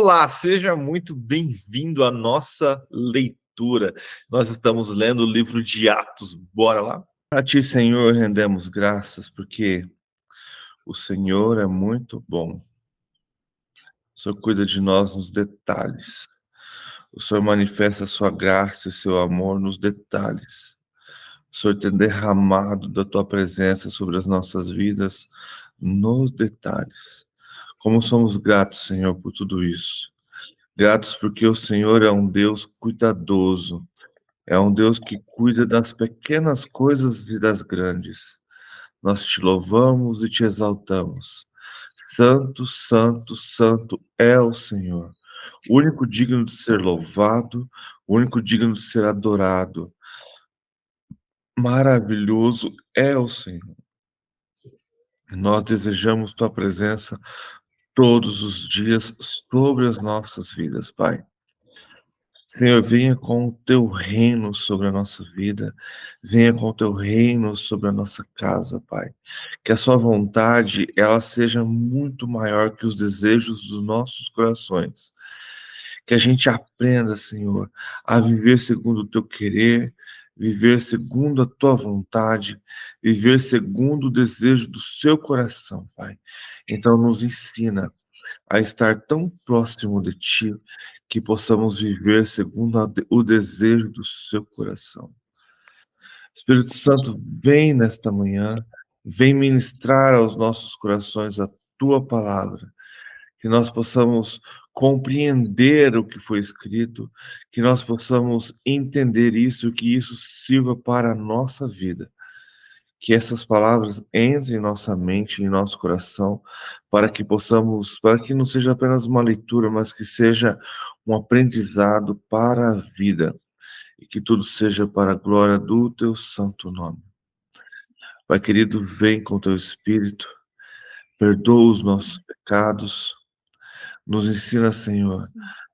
Olá, seja muito bem-vindo à nossa leitura. Nós estamos lendo o livro de Atos. Bora lá? A ti, Senhor, rendemos graças, porque o Senhor é muito bom. O Senhor cuida de nós nos detalhes. O Senhor manifesta a sua graça e seu amor nos detalhes. O Senhor tem derramado da tua presença sobre as nossas vidas nos detalhes. Como somos gratos, Senhor, por tudo isso. Gratos porque o Senhor é um Deus cuidadoso, é um Deus que cuida das pequenas coisas e das grandes. Nós te louvamos e te exaltamos. Santo, santo, santo é o Senhor, o único digno de ser louvado, o único digno de ser adorado. Maravilhoso é o Senhor. Nós desejamos tua presença todos os dias sobre as nossas vidas, Pai. Senhor, venha com o teu reino sobre a nossa vida, venha com o teu reino sobre a nossa casa, Pai. Que a sua vontade, ela seja muito maior que os desejos dos nossos corações. Que a gente aprenda, Senhor, a viver segundo o teu querer, viver segundo a tua vontade, viver segundo o desejo do seu coração, Pai. Então, nos ensina a estar tão próximo de Ti, que possamos viver segundo o desejo do seu coração. Espírito Santo, vem nesta manhã, vem ministrar aos nossos corações a Tua palavra, que nós possamos compreender o que foi escrito, que nós possamos entender isso, que isso sirva para a nossa vida. Que essas palavras entrem em nossa mente, em nosso coração, para que não seja apenas uma leitura, mas que seja um aprendizado para a vida, e que tudo seja para a glória do teu santo nome. Pai querido, vem com teu Espírito, perdoa os nossos pecados, nos ensina, Senhor,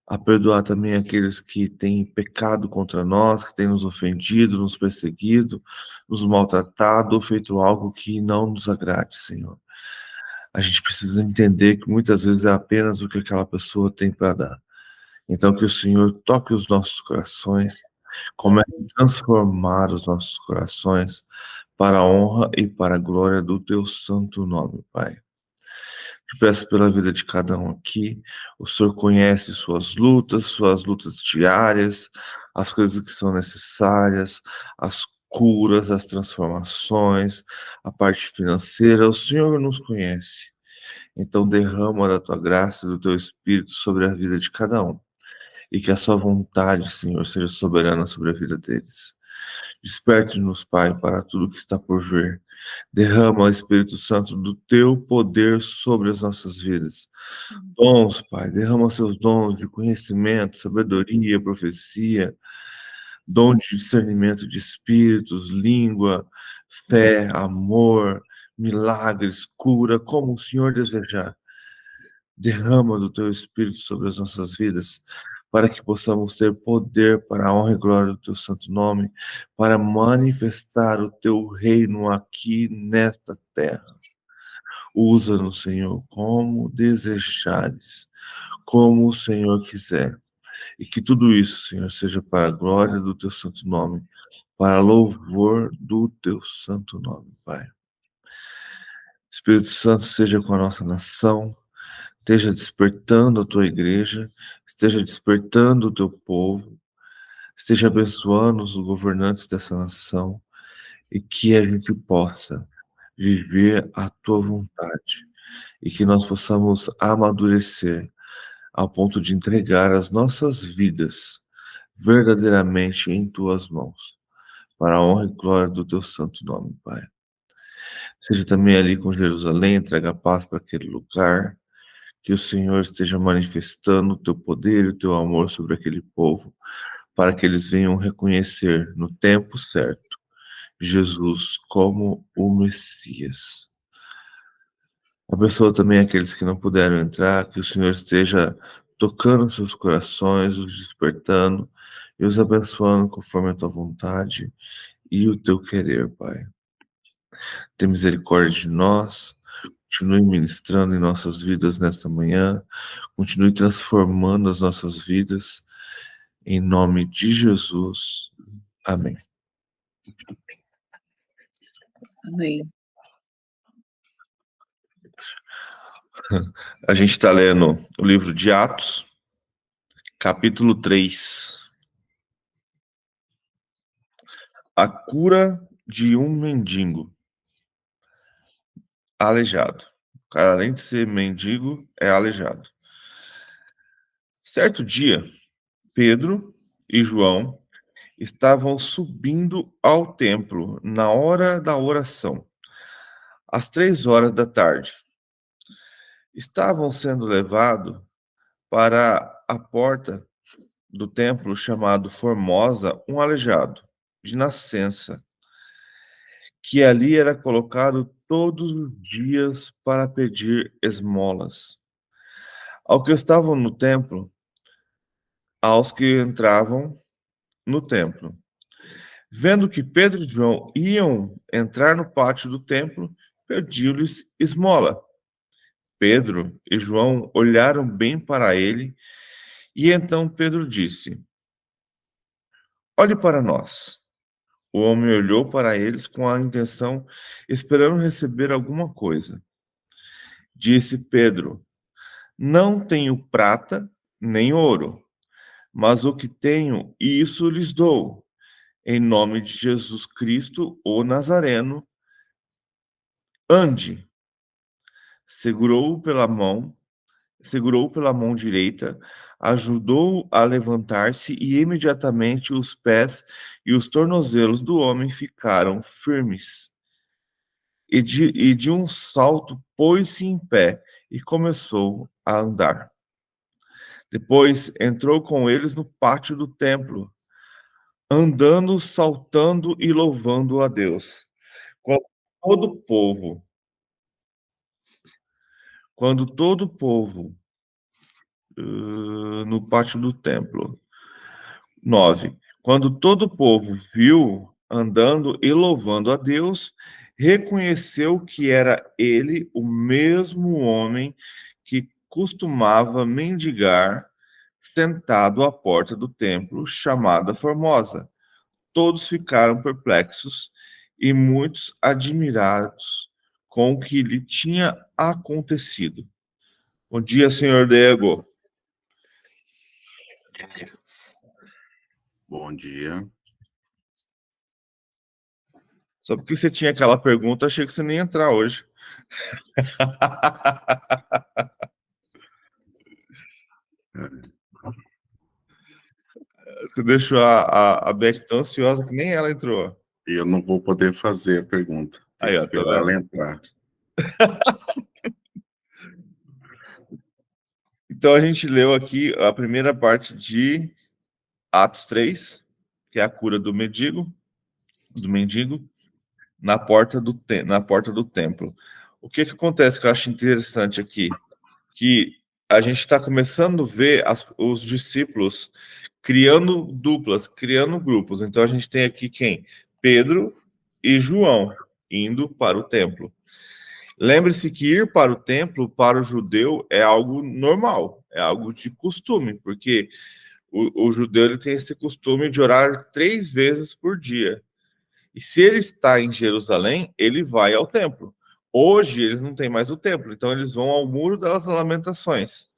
a perdoar também aqueles que têm pecado contra nós, que têm nos ofendido, nos perseguido, nos maltratado ou feito algo que não nos agrade, Senhor. A gente precisa entender que muitas vezes é apenas o que aquela pessoa tem para dar. Então, que o Senhor toque os nossos corações, comece a transformar os nossos corações para a honra e para a glória do teu santo nome, Pai. Te peço pela vida de cada um aqui. O Senhor conhece suas lutas diárias, as coisas que são necessárias, as curas, as transformações, a parte financeira. O Senhor nos conhece. Então derrama da tua graça e do teu Espírito sobre a vida de cada um. E que a sua vontade, Senhor, seja soberana sobre a vida deles. Desperte-nos, Pai, para tudo que está por vir. Derrama, Espírito Santo, do teu poder sobre as nossas vidas. Dons, Pai, derrama seus dons de conhecimento, sabedoria, profecia, dom de discernimento de espíritos, língua, fé, amor, milagres, cura, como o Senhor desejar. Derrama do teu Espírito sobre as nossas vidas, para que possamos ter poder para a honra e glória do teu santo nome, para manifestar o teu reino aqui nesta terra. Usa-nos, Senhor, como desejares, como o Senhor quiser. E que tudo isso, Senhor, seja para a glória do teu santo nome, para louvor do teu santo nome, Pai. Espírito Santo, seja com a nossa nação, esteja despertando a tua igreja, esteja despertando o teu povo, esteja abençoando os governantes dessa nação e que a gente possa viver a tua vontade e que nós possamos amadurecer ao ponto de entregar as nossas vidas verdadeiramente em tuas mãos, para a honra e glória do teu santo nome, Pai. Seja também ali com Jerusalém, traga paz para aquele lugar, que o Senhor esteja manifestando o teu poder e o teu amor sobre aquele povo, para que eles venham reconhecer no tempo certo Jesus como o Messias. Abençoa também aqueles que não puderam entrar, que o Senhor esteja tocando seus corações, os despertando e os abençoando conforme a tua vontade e o teu querer, Pai. Tem misericórdia de nós, continue ministrando em nossas vidas nesta manhã, continue transformando as nossas vidas, em nome de Jesus. Amém. Amém. A gente está lendo o livro de Atos, capítulo 3. A cura de um mendigo aleijado. O cara, além de ser mendigo, é aleijado. Certo dia, Pedro e João estavam subindo ao templo na hora da oração, às 3 horas da tarde. Estavam sendo levados para a porta do templo chamado Formosa um aleijado, de nascença, que ali era colocado todos os dias para pedir esmolas. Ao que estavam no templo, aos que entravam no templo. Vendo que Pedro e João iam entrar no pátio do templo, pediu-lhes esmola. Pedro e João olharam bem para ele, e então Pedro disse: Olhe para nós. O homem olhou para eles com a intenção, esperando receber alguma coisa. Disse Pedro: Não tenho prata nem ouro, mas o que tenho, isso lhes dou. Em nome de Jesus Cristo, o Nazareno, ande. Segurou-o pela mão direita, ajudou-o a levantar-se e imediatamente os pés e os tornozelos do homem ficaram firmes. E de um salto pôs-se em pé e começou a andar. Depois entrou com eles no pátio do templo, andando, saltando e louvando a Deus. Quando todo o povo, quando todo o povo no pátio do templo. 9. Quando todo o povo viu andando e louvando a Deus, reconheceu que era ele o mesmo homem que costumava mendigar sentado à porta do templo, chamada Formosa. Todos ficaram perplexos e muitos admirados com o que lhe tinha acontecido. Bom dia, senhor Diego. Bom dia. Só porque você tinha aquela pergunta, achei que você nem ia entrar hoje. Você deixou a Beth tão ansiosa que nem ela entrou. E eu não vou poder fazer a pergunta. Tem Aí, que ó, tá esperar vendo? ela entrar. Então a gente leu aqui a primeira parte de Atos 3, que é a cura do mendigo, na porta do templo. O que acontece que eu acho interessante aqui? Que a gente está começando a ver os discípulos criando duplas, criando grupos. Então a gente tem aqui quem? Pedro e João indo para o templo. Lembre-se que ir para o templo, para o judeu, é algo normal, é algo de costume, porque o judeu ele tem esse costume de orar 3 vezes por dia. E se ele está em Jerusalém, ele vai ao templo. Hoje eles não têm mais o templo, então eles vão ao Muro das Lamentações.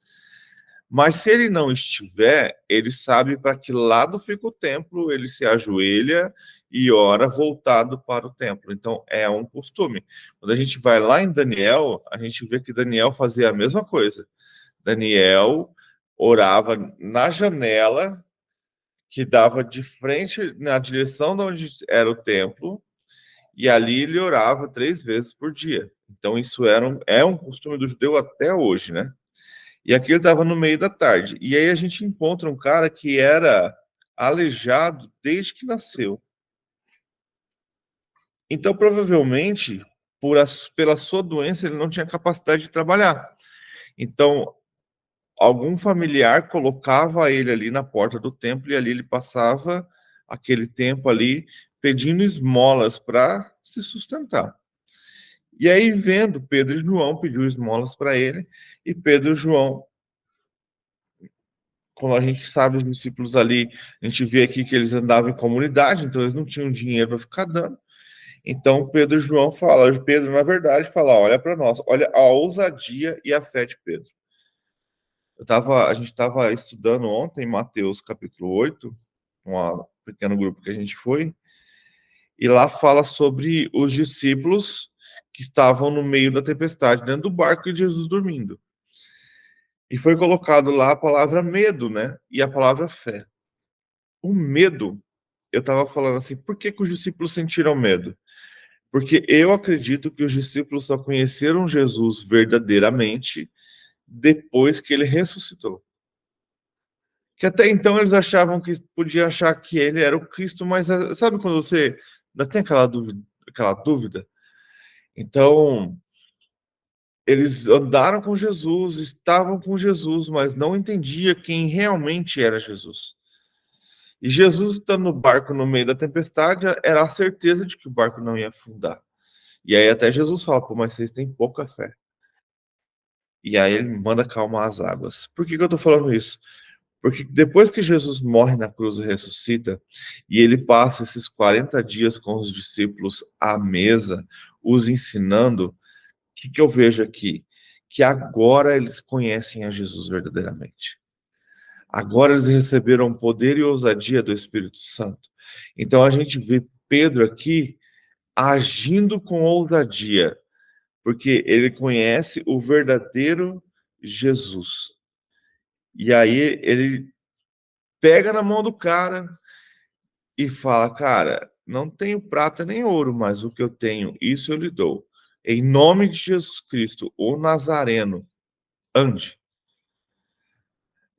Mas se ele não estiver, ele sabe para que lado fica o templo, ele se ajoelha e ora voltado para o templo. Então é um costume. Quando a gente vai lá em Daniel, a gente vê que Daniel fazia a mesma coisa. Daniel orava na janela que dava de frente na direção de onde era o templo, e ali ele orava 3 vezes por dia. Então isso é um costume do judeu até hoje, né? E aqui ele estava no meio da tarde. E aí a gente encontra um cara que era aleijado desde que nasceu. Então, provavelmente, pela sua doença, ele não tinha capacidade de trabalhar. Então, algum familiar colocava ele ali na porta do templo e ali ele passava aquele tempo ali pedindo esmolas para se sustentar. E aí, vendo, Pedro e João pediu esmolas para ele, e Pedro e João, como a gente sabe, os discípulos ali, a gente vê aqui que eles andavam em comunidade, então eles não tinham dinheiro para ficar dando. Então Pedro e João falam, Pedro, na verdade, fala: olha para nós, olha a ousadia e a fé de Pedro. A gente estava estudando ontem Mateus capítulo 8, um pequeno grupo que a gente foi, e lá fala sobre os discípulos que estavam no meio da tempestade, dentro do barco, e Jesus dormindo. E foi colocado lá a palavra medo, né? E a palavra fé. O medo, eu estava falando assim, por que que os discípulos sentiram medo? Porque eu acredito que os discípulos só conheceram Jesus verdadeiramente depois que ele ressuscitou. Que até então eles achavam que podia achar que ele era o Cristo, mas sabe quando você ainda tem aquela dúvida, aquela dúvida? Então, eles andaram com Jesus, estavam com Jesus, mas não entendia quem realmente era Jesus. E Jesus estando no barco no meio da tempestade, era a certeza de que o barco não ia afundar. E aí até Jesus fala: pô, mas vocês têm pouca fé. E aí ele manda acalmar as águas. Por que que eu tô falando isso? Porque depois que Jesus morre na cruz e ressuscita, e ele passa esses 40 dias com os discípulos à mesa, os ensinando, o que que eu vejo aqui? Que agora eles conhecem a Jesus verdadeiramente. Agora eles receberam poder e ousadia do Espírito Santo. Então a gente vê Pedro aqui agindo com ousadia, porque ele conhece o verdadeiro Jesus. E aí ele pega na mão do cara e fala: cara, não tenho prata nem ouro, mas o que eu tenho, isso eu lhe dou. Em nome de Jesus Cristo, o Nazareno, ande.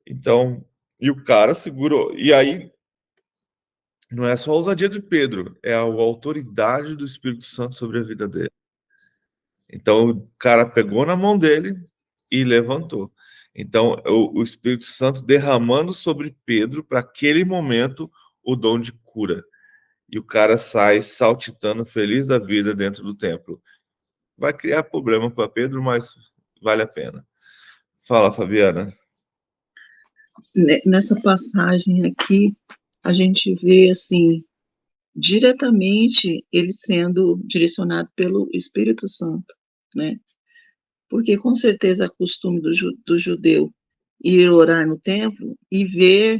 Então, e o cara segurou. E aí, não é só a ousadia de Pedro, é a autoridade do Espírito Santo sobre a vida dele. Então, o cara pegou na mão dele e levantou. Então, o Espírito Santo derramando sobre Pedro, para aquele momento, o dom de cura. E o cara sai saltitando, feliz da vida dentro do templo. Vai criar problema para Pedro, mas vale a pena. Fala, Fabiana. Nessa passagem aqui, a gente vê, assim, diretamente ele sendo direcionado pelo Espírito Santo, né? Porque, com certeza, é costume do judeu ir orar no templo e ver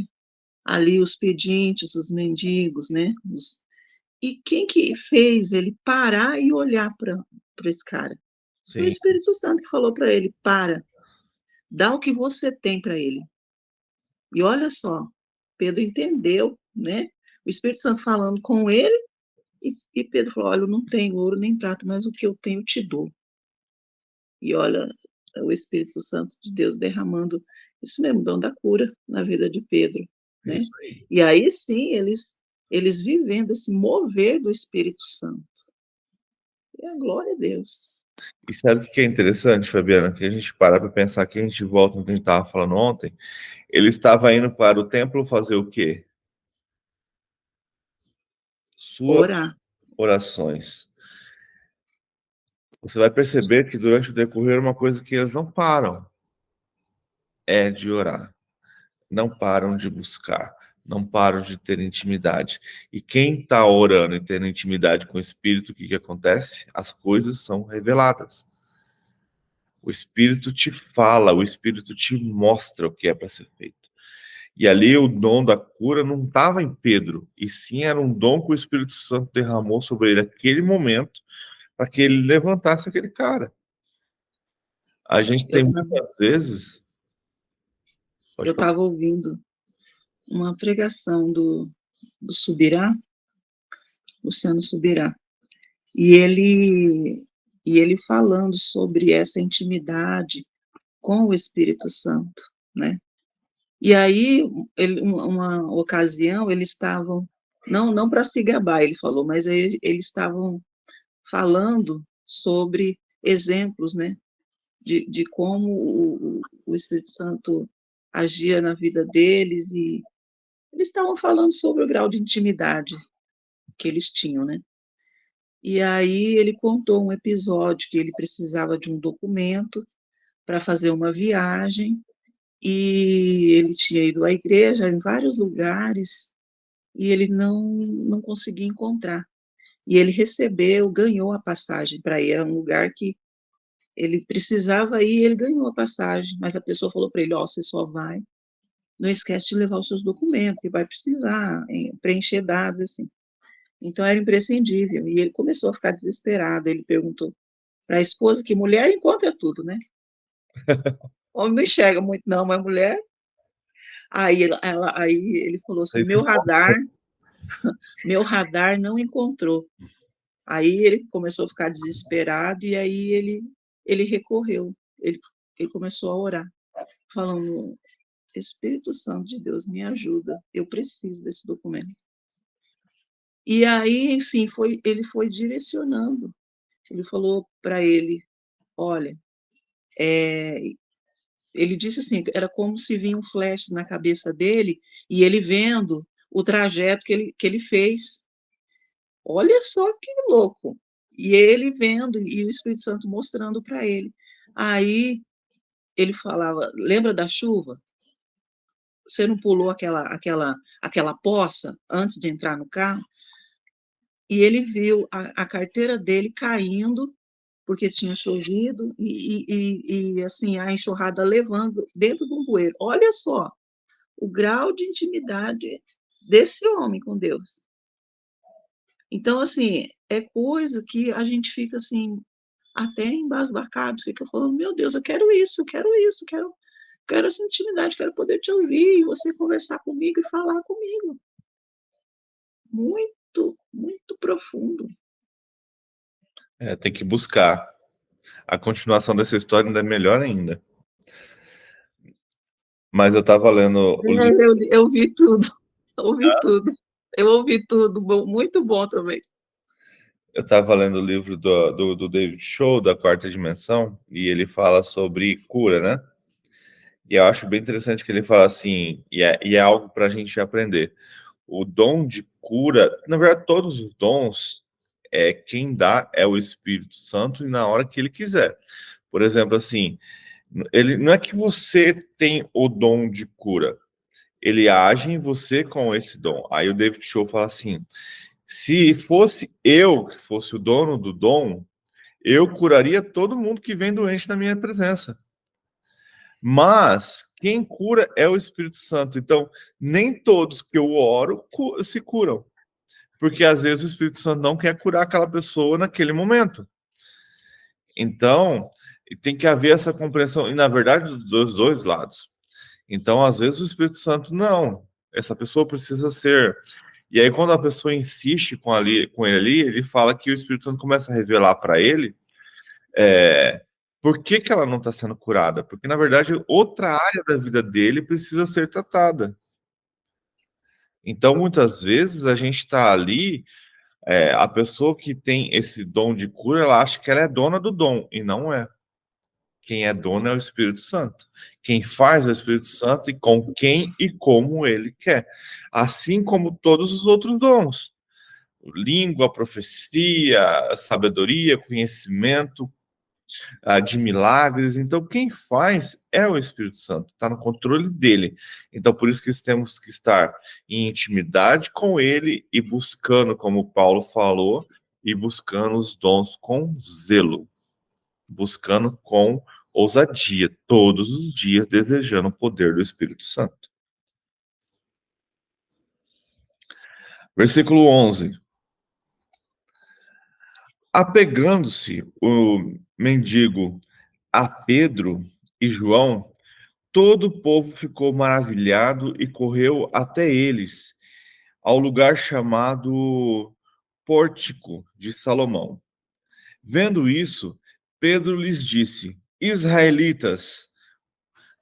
ali os pedintes, os mendigos, né? E quem que fez ele parar e olhar para esse cara? Foi o Sim, Espírito Santo que falou para ele: para, dá o que você tem para ele. E olha só, Pedro entendeu, né? O Espírito Santo falando com ele, e Pedro falou: olha, eu não tenho ouro nem prata, mas o que eu tenho eu te dou. E olha, o Espírito Santo de Deus derramando isso mesmo, dom da cura na vida de Pedro, é né? isso aí. E aí sim, eles vivendo esse mover do Espírito Santo. E a glória a Deus. E sabe o que é interessante, Fabiana? Que a gente para pensar, que a gente volta no que a gente estava falando ontem. Ele estava indo para o templo fazer o quê? Suas Orar. orações. Você vai perceber que durante o decorrer uma coisa que eles não param é de orar. Não param de buscar, não param de ter intimidade. E quem está orando e tendo intimidade com o Espírito, o que acontece? As coisas são reveladas. O Espírito te fala, o Espírito te mostra o que é para ser feito. E ali o dom da cura não estava em Pedro, e sim era um dom que o Espírito Santo derramou sobre ele naquele momento, para que ele levantasse aquele cara. A gente Eu tem muitas vezes. Pode falar. estava ouvindo uma pregação do Subirá, Luciano Subirá, e ele falando sobre essa intimidade com o Espírito Santo, né? E aí, uma ocasião, eles estavam, não para se gabar, ele falou, mas eles estavam falando sobre exemplos, né, de como o Espírito Santo agia na vida deles, e eles estavam falando sobre o grau de intimidade que eles tinham, né? E aí ele contou um episódio que ele precisava de um documento para fazer uma viagem, e ele tinha ido à igreja em vários lugares, e ele não conseguia encontrar. E ele ganhou a passagem para ir, era um lugar que ele precisava ir, ele ganhou a passagem, mas a pessoa falou para ele, você só vai, não esquece de levar os seus documentos, que vai precisar preencher dados, assim. Então era imprescindível, e ele começou a ficar desesperado, ele perguntou para a esposa, que mulher encontra tudo, né? Homem não enxerga muito não, mas mulher... Aí ele falou assim, meu radar não encontrou. Aí ele começou a ficar desesperado, e aí ele recorreu, ele começou a orar, falando, Espírito Santo de Deus, me ajuda, eu preciso desse documento. E aí, enfim, ele foi direcionando, ele falou para ele, olha, ele disse assim, era como se vinha um flash na cabeça dele, e ele vendo o trajeto que ele fez. Olha só que louco! E ele vendo, e o Espírito Santo mostrando para ele. Aí ele falava, lembra da chuva? Você não pulou aquela poça antes de entrar no carro? E ele viu a carteira dele caindo, porque tinha chovido, e assim, a enxurrada levando dentro de um bueiro. Olha só o grau de intimidade desse homem com Deus. Então, assim, é coisa que a gente fica assim, até embasbacado, fica falando, meu Deus, eu quero isso, quero essa intimidade, quero poder te ouvir, e você conversar comigo e falar comigo. Muito, muito profundo. Tem que buscar. A continuação dessa história ainda é melhor ainda. Mas eu estava lendo o livro. Eu vi tudo, ouvi tudo. Eu ouvi tudo, muito bom também. Eu estava lendo o livro do David Show, da Quarta Dimensão, e ele fala sobre cura, né? E eu acho bem interessante que ele fala assim, e é algo para a gente aprender. O dom de cura, na verdade, todos os dons, quem dá é o Espírito Santo e na hora que ele quiser. Por exemplo, assim, ele não é que você tem o dom de cura, ele age em você com esse dom. Aí o David Show fala assim, se fosse eu que fosse o dono do dom, eu curaria todo mundo que vem doente na minha presença. Mas quem cura é o Espírito Santo. Então, nem todos que eu oro se curam. Porque às vezes o Espírito Santo não quer curar aquela pessoa naquele momento. Então, tem que haver essa compreensão, e na verdade, dos dois lados. Então, às vezes o Espírito Santo, não, essa pessoa precisa ser... E aí, quando a pessoa insiste com ele ali, ele fala que o Espírito Santo começa a revelar para ele por que ela não está sendo curada. Porque, na verdade, outra área da vida dele precisa ser tratada. Então, muitas vezes, a gente está ali, a pessoa que tem esse dom de cura, ela acha que ela é dona do dom, e não é. Quem é dono é o Espírito Santo. Quem faz é o Espírito Santo e com quem e como ele quer. Assim como todos os outros dons. Língua, profecia, sabedoria, conhecimento de milagres. Então, quem faz é o Espírito Santo. Está no controle dele. Então, por isso que temos que estar em intimidade com ele e buscando, como Paulo falou, e buscando os dons com zelo. Buscando com ousadia, todos os dias, desejando o poder do Espírito Santo. Versículo 11. Apegando-se o mendigo a Pedro e João, todo o povo ficou maravilhado e correu até eles, ao lugar chamado Pórtico de Salomão. Vendo isso, Pedro lhes disse: Israelitas,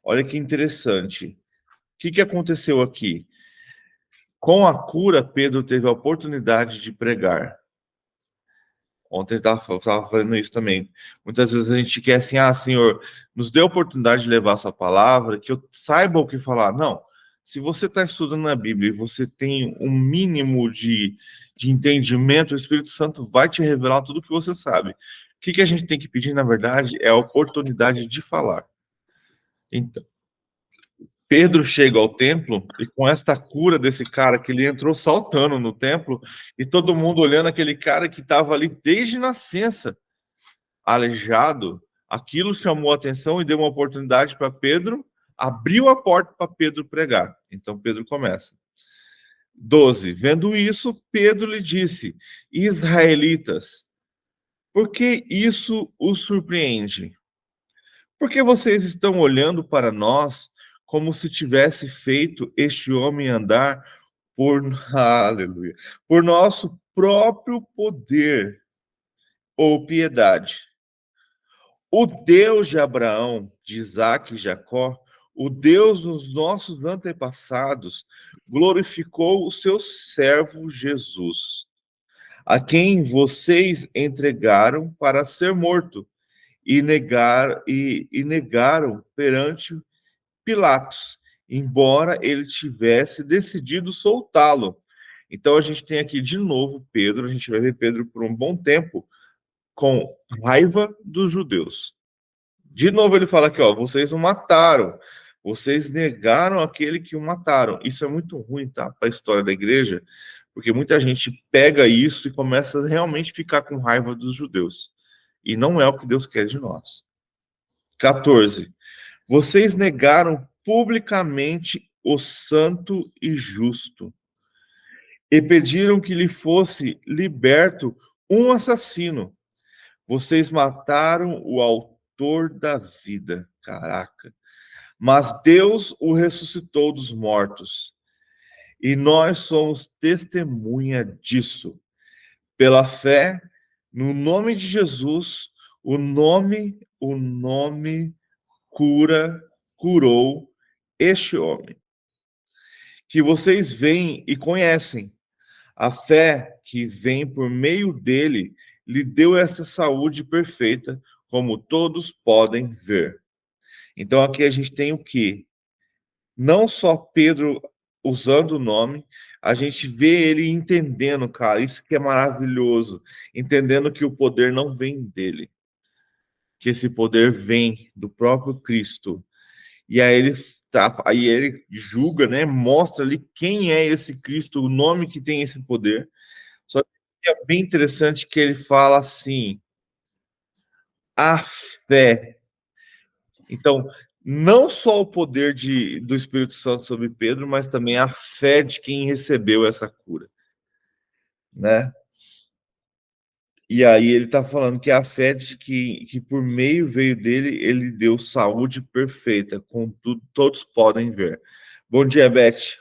olha que interessante. O que aconteceu aqui? Com a cura, Pedro teve a oportunidade de pregar. Ontem eu estava falando isso também. Muitas vezes a gente quer assim, Senhor, nos dê a oportunidade de levar a sua palavra, que eu saiba o que falar. Não, Se você está estudando a Bíblia e você tem um mínimo de entendimento, o Espírito Santo vai te revelar tudo o que você sabe. O que a gente tem que pedir, na verdade, é a oportunidade de falar. Então, Pedro chega ao templo e com esta cura desse cara que ele entrou saltando no templo e todo mundo olhando aquele cara que estava ali desde nascença, aleijado, aquilo chamou a atenção e deu uma oportunidade para Pedro, abriu a porta para Pedro pregar. Então Pedro começa. 12. Vendo isso, Pedro lhe disse: Israelitas, por que isso os surpreende? Porque vocês estão olhando para nós como se tivesse feito este homem andar por, aleluia, por nosso próprio poder ou piedade. O Deus de Abraão, de Isaac e Jacó, o Deus dos nossos antepassados, glorificou o seu servo Jesus, a quem vocês entregaram para ser morto e negaram perante Pilatos, embora ele tivesse decidido soltá-lo. Então a gente tem aqui de novo Pedro, a gente vai ver Pedro por um bom tempo com raiva dos judeus. De novo ele fala aqui, ó, vocês o mataram, vocês negaram aquele que o mataram. Isso é muito ruim, tá? Para a história da igreja, porque muita gente pega isso e começa a realmente ficar com raiva dos judeus. E não é o que Deus quer de nós. 14. Vocês negaram publicamente o santo e justo e pediram que lhe fosse liberto um assassino. Vocês mataram o autor da vida. Caraca. Mas Deus o ressuscitou dos mortos. E nós somos testemunha disso. Pela fé, no nome de Jesus, o nome curou este homem, que vocês veem e conhecem. A fé que vem por meio dele lhe deu essa saúde perfeita, como todos podem ver. Então aqui a gente tem o quê? Não só Pedro usando o nome, a gente vê ele entendendo, cara, isso que é maravilhoso, entendendo que o poder não vem dele, que esse poder vem do próprio Cristo. E aí ele julga, né? Mostra ali quem é esse Cristo, o nome que tem esse poder. Só que é bem interessante que ele fala assim: a fé. Então, não só o poder do Espírito Santo sobre Pedro, mas também a fé de quem recebeu essa cura, né? E aí ele está falando que a fé de que por meio veio dele, ele deu saúde perfeita, contudo, todos podem ver. Bom dia, Beth.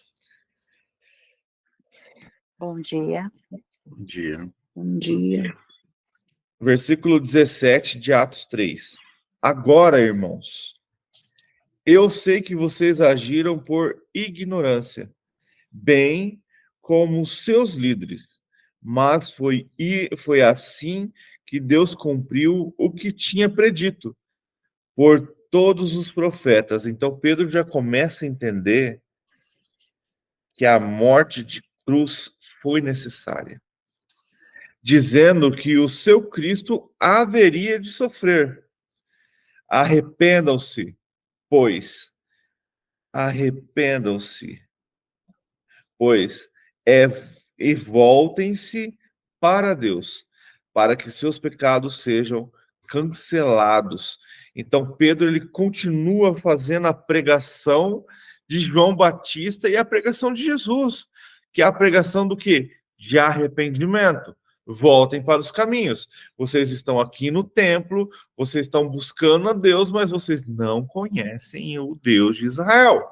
Bom dia. Bom dia. Bom dia. Versículo 17 de Atos 3. Agora, irmãos, eu sei que vocês agiram por ignorância, bem como seus líderes, mas foi assim que Deus cumpriu o que tinha predito por todos os profetas. Então Pedro já começa a entender que a morte de cruz foi necessária, dizendo que o seu Cristo haveria de sofrer. Arrependam-se, pois, arrependam-se, pois, e voltem-se para Deus, para que seus pecados sejam cancelados. Então, Pedro ele continua fazendo a pregação de João Batista e a pregação de Jesus, que é a pregação do quê? De arrependimento. Voltem para os caminhos. Vocês estão aqui no templo, vocês estão buscando a Deus, mas vocês não conhecem o Deus de Israel.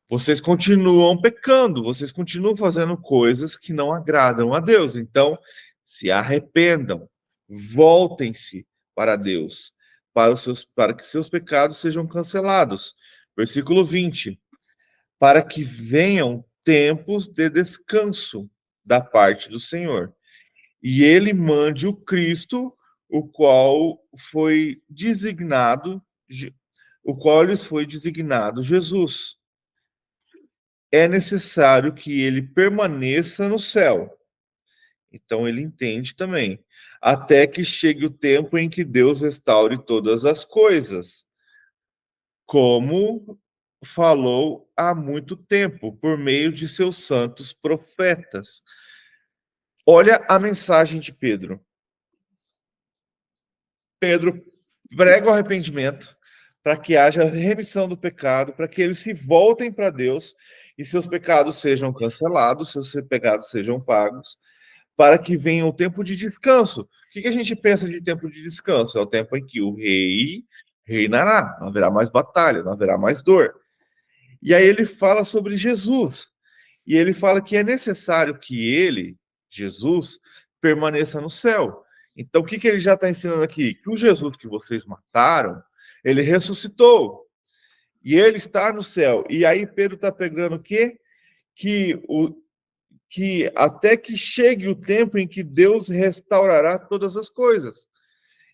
Vocês continuam pecando, vocês continuam fazendo coisas que não agradam a Deus. Então, se arrependam, voltem-se para Deus, para que seus pecados sejam cancelados. Versículo 20. Para que venham tempos de descanso da parte do Senhor, e ele mande o Cristo, o qual lhes foi designado Jesus, é necessário que ele permaneça no céu. Então ele entende também, até que chegue o tempo em que Deus restaure todas as coisas, como falou há muito tempo, por meio de seus santos profetas. Olha a mensagem de Pedro. Pedro prega o arrependimento para que haja remissão do pecado, para que eles se voltem para Deus e seus pecados sejam cancelados, seus pecados sejam pagos, para que venha o tempo de descanso. O que a gente pensa de tempo de descanso? É o tempo em que o rei reinará, não haverá mais batalha, não haverá mais dor. E aí ele fala sobre Jesus. E ele fala que é necessário que ele, Jesus, permaneça no céu. Então, o que ele já está ensinando aqui? Que o Jesus que vocês mataram, ele ressuscitou. E ele está no céu. E aí Pedro está pegando o quê? Que até que chegue o tempo em que Deus restaurará todas as coisas.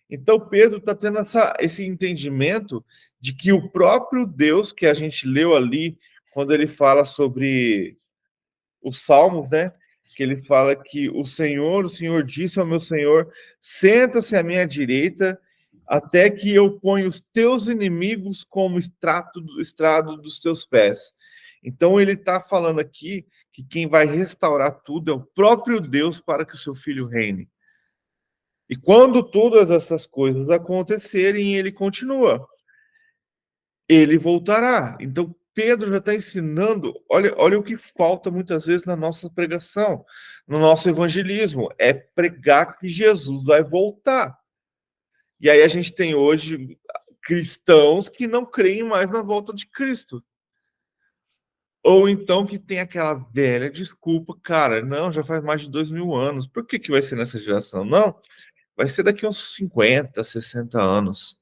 Então, Pedro está tendo esse entendimento de que o próprio Deus, que a gente leu ali, quando ele fala sobre os Salmos, né? Que ele fala que o Senhor disse ao meu Senhor, senta-se à minha direita, até que eu ponha os teus inimigos como estrado dos teus pés. Então ele está falando aqui que quem vai restaurar tudo é o próprio Deus para que o seu filho reine. E quando todas essas coisas acontecerem, ele continua. Ele voltará. Então, Pedro já está ensinando. Olha o que falta muitas vezes na nossa pregação, no nosso evangelismo: é pregar que Jesus vai voltar. E aí a gente tem hoje cristãos que não creem mais na volta de Cristo. Ou então que tem aquela velha desculpa, cara, não, já faz mais de 2000 anos, por que vai ser nessa geração? Não, vai ser daqui uns 50, 60 anos.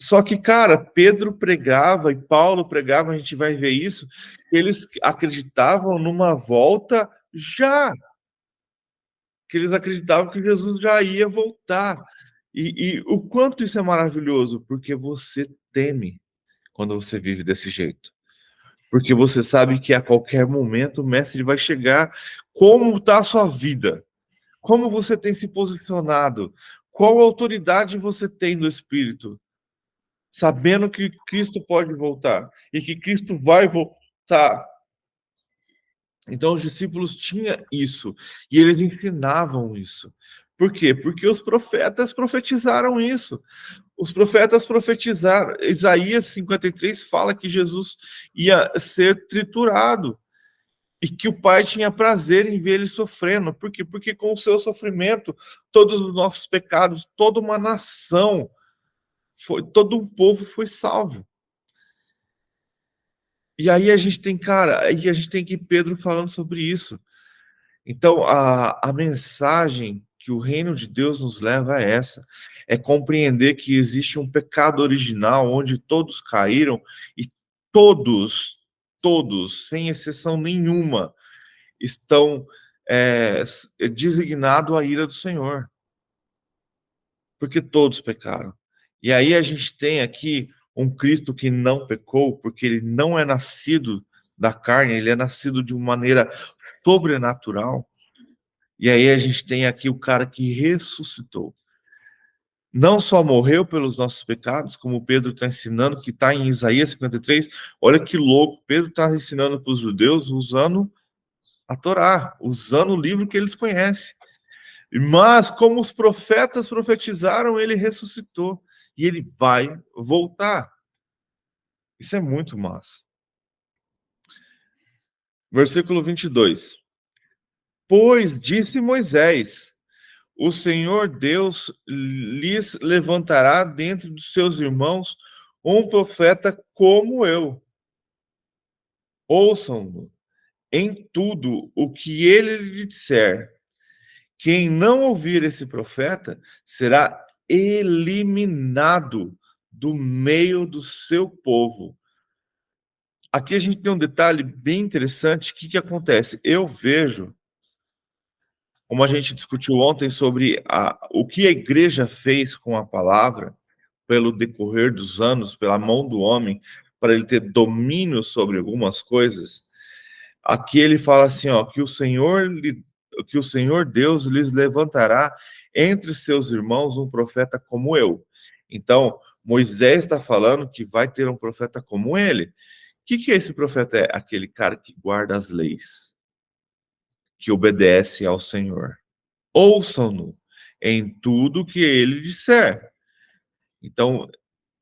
Só que, cara, Pedro pregava e Paulo pregava, a gente vai ver isso, eles acreditavam numa volta já. Que eles acreditavam que Jesus já ia voltar. E o quanto isso é maravilhoso, porque você teme quando você vive desse jeito. Porque você sabe que a qualquer momento o mestre vai chegar. Como está a sua vida? Como você tem se posicionado? Qual autoridade você tem no Espírito? Sabendo que Cristo pode voltar e que Cristo vai voltar. Então os discípulos tinham isso e eles ensinavam isso. Por quê? Porque os profetas profetizaram isso. Os profetas profetizaram. Isaías 53 fala que Jesus ia ser triturado e que o Pai tinha prazer em ver ele sofrendo. Por quê? Porque com o seu sofrimento, todos os nossos pecados, toda uma nação, todo um povo foi salvo. E aí a gente tem, cara, aí a gente tem que Pedro falando sobre isso. Então, a mensagem que o reino de Deus nos leva é essa: é compreender que existe um pecado original onde todos caíram e todos, sem exceção nenhuma, estão designados à ira do Senhor, porque todos pecaram. E aí a gente tem aqui um Cristo que não pecou, porque ele não é nascido da carne, ele é nascido de uma maneira sobrenatural. E aí a gente tem aqui o cara que ressuscitou. Não só morreu pelos nossos pecados, como Pedro está ensinando, que está em Isaías 53. Olha que louco, Pedro está ensinando para os judeus usando a Torá, usando o livro que eles conhecem. Mas, como os profetas profetizaram, ele ressuscitou. E ele vai voltar. Isso é muito massa. Versículo 22. Pois disse Moisés: o Senhor Deus lhes levantará dentre dos seus irmãos um profeta como eu. Ouçam-no em tudo o que ele lhe disser. Quem não ouvir esse profeta será eliminado do meio do seu povo. Aqui a gente tem um detalhe bem interessante. O que acontece? Eu vejo, como a gente discutiu ontem sobre o que a igreja fez com a palavra, pelo decorrer dos anos, pela mão do homem, para ele ter domínio sobre algumas coisas, Aqui ele fala assim, ó, que o Senhor Deus lhes levantará entre seus irmãos um profeta como eu. Então, Moisés está falando que vai ter um profeta como ele. O que esse profeta é? Aquele cara que guarda as leis, que obedece ao Senhor. Ouçam-no em tudo que ele disser. Então,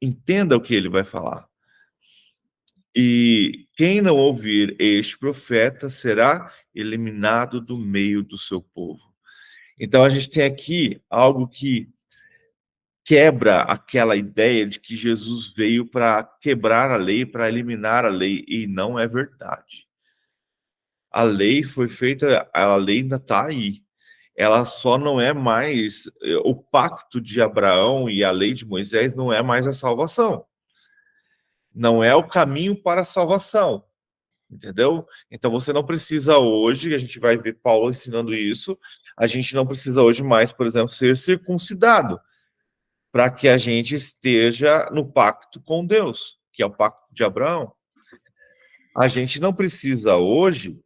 entenda o que ele vai falar. E quem não ouvir este profeta será eliminado do meio do seu povo. Então, a gente tem aqui algo que quebra aquela ideia de que Jesus veio para quebrar a lei, para eliminar a lei, e não é verdade. A lei foi feita, a lei ainda está aí. Ela só não é mais, o pacto de Abraão e a lei de Moisés não é mais a salvação. Não é o caminho para a salvação. Entendeu? Então você não precisa hoje, a gente vai ver Paulo ensinando isso, a gente não precisa hoje mais, por exemplo, ser circuncidado para que a gente esteja no pacto com Deus, que é o pacto de Abraão. A gente não precisa hoje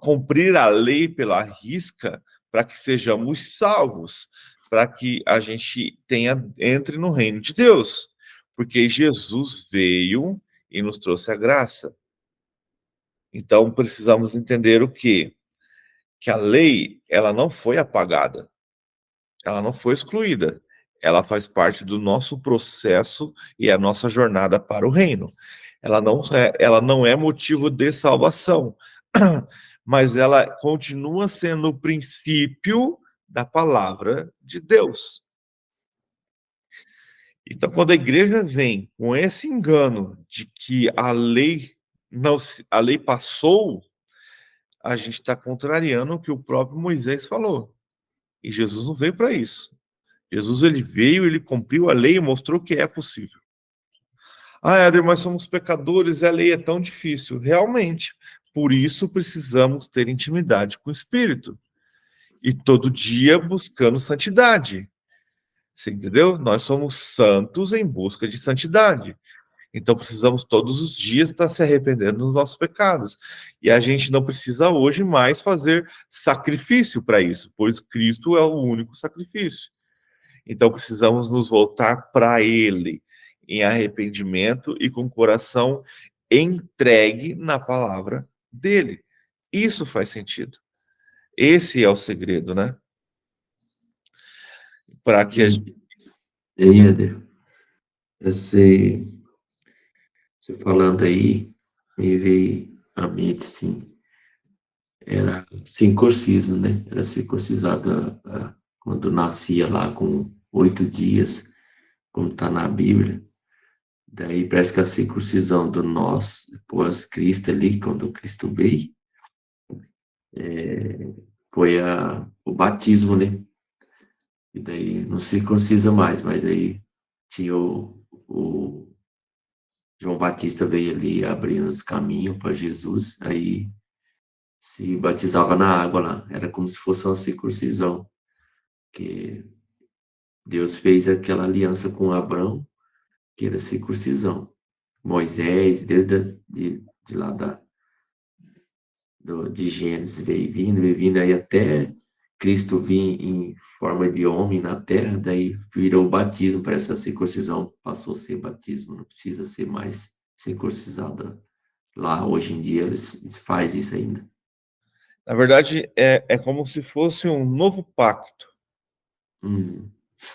cumprir a lei pela risca para que sejamos salvos, para que a gente entre no reino de Deus, porque Jesus veio e nos trouxe a graça. Então precisamos entender o quê? Que a lei, ela não foi apagada, ela não foi excluída, ela faz parte do nosso processo e a nossa jornada para o reino. Ela não é motivo de salvação, mas ela continua sendo o princípio da palavra de Deus. Então, quando a igreja vem com esse engano de que a lei passou, a gente está contrariando o que o próprio Moisés falou. E Jesus não veio para isso. Jesus, ele veio, ele cumpriu a lei e mostrou que é possível. Ah, Éder, mas somos pecadores e a lei é tão difícil. Realmente. Por isso precisamos ter intimidade com o Espírito. E todo dia buscando santidade. Você entendeu? Nós somos santos em busca de santidade. Então precisamos todos os dias estar se arrependendo dos nossos pecados. E a gente não precisa hoje mais fazer sacrifício para isso, pois Cristo é o único sacrifício. Então precisamos nos voltar para Ele, em arrependimento e com o coração entregue na palavra dele. Isso faz sentido. Esse é o segredo, né? Para que a gente... E aí, Éder, você falando aí, me veio à mente, sim, era circunciso, né? Era circuncisado quando nascia lá com 8 dias, como está na Bíblia. Daí parece que a circuncisão do nós, depois Cristo ali, quando Cristo veio, foi o batismo, né? E daí não circuncisa mais, mas aí tinha o João Batista veio ali abrindo os caminhos para Jesus, aí se batizava na água lá, era como se fosse uma circuncisão, que Deus fez aquela aliança com Abraão, que era circuncisão. Moisés, desde de lá de Gênesis, veio vindo, aí até Cristo vir em forma de homem na terra, daí virou o batismo para essa circuncisão, passou a ser batismo, não precisa ser mais circuncisado. Lá, hoje em dia, eles fazem isso ainda. Na verdade, é como se fosse um novo pacto.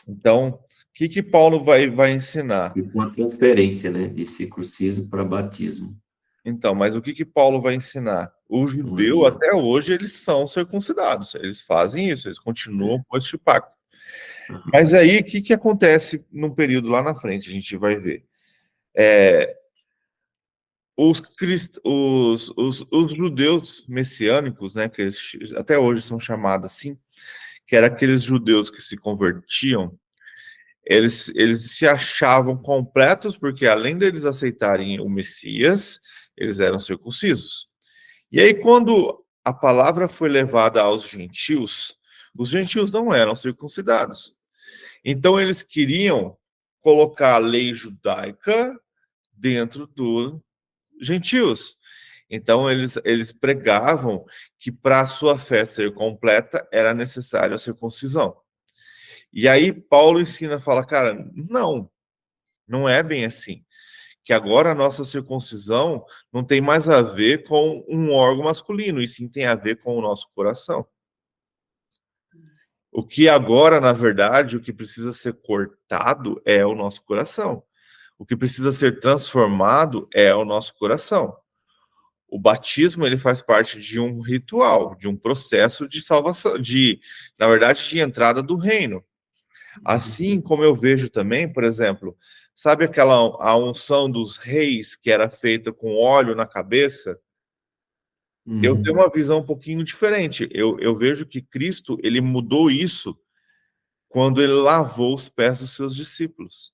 Então, o que Paulo vai ensinar? E com a transferência, né, de circuncisão para batismo. Então, mas o que Paulo vai ensinar? O judeu, até hoje, eles são circuncidados. Eles fazem isso, eles continuam com este pacto. Mas aí, o que acontece num período lá na frente? A gente vai ver. Os judeus messiânicos, né, que até hoje são chamados assim, que eram aqueles judeus que se convertiam, eles se achavam completos, porque além deles aceitarem o Messias, eles eram circuncisos. E aí, quando a palavra foi levada aos gentios, os gentios não eram circuncidados. Então, eles queriam colocar a lei judaica dentro dos gentios. Então, eles pregavam que para a sua fé ser completa era necessário a circuncisão. E aí Paulo ensina, fala, cara, não é bem assim. Que agora a nossa circuncisão não tem mais a ver com um órgão masculino, e sim tem a ver com o nosso coração. O que agora, na verdade, o que precisa ser cortado é o nosso coração. O que precisa ser transformado é o nosso coração. O batismo, ele faz parte de um ritual, de um processo de salvação, na verdade, de entrada do reino. Assim como eu vejo também, por exemplo, sabe a unção dos reis que era feita com óleo na cabeça? Eu tenho uma visão um pouquinho diferente. Eu vejo que Cristo, ele mudou isso quando ele lavou os pés dos seus discípulos.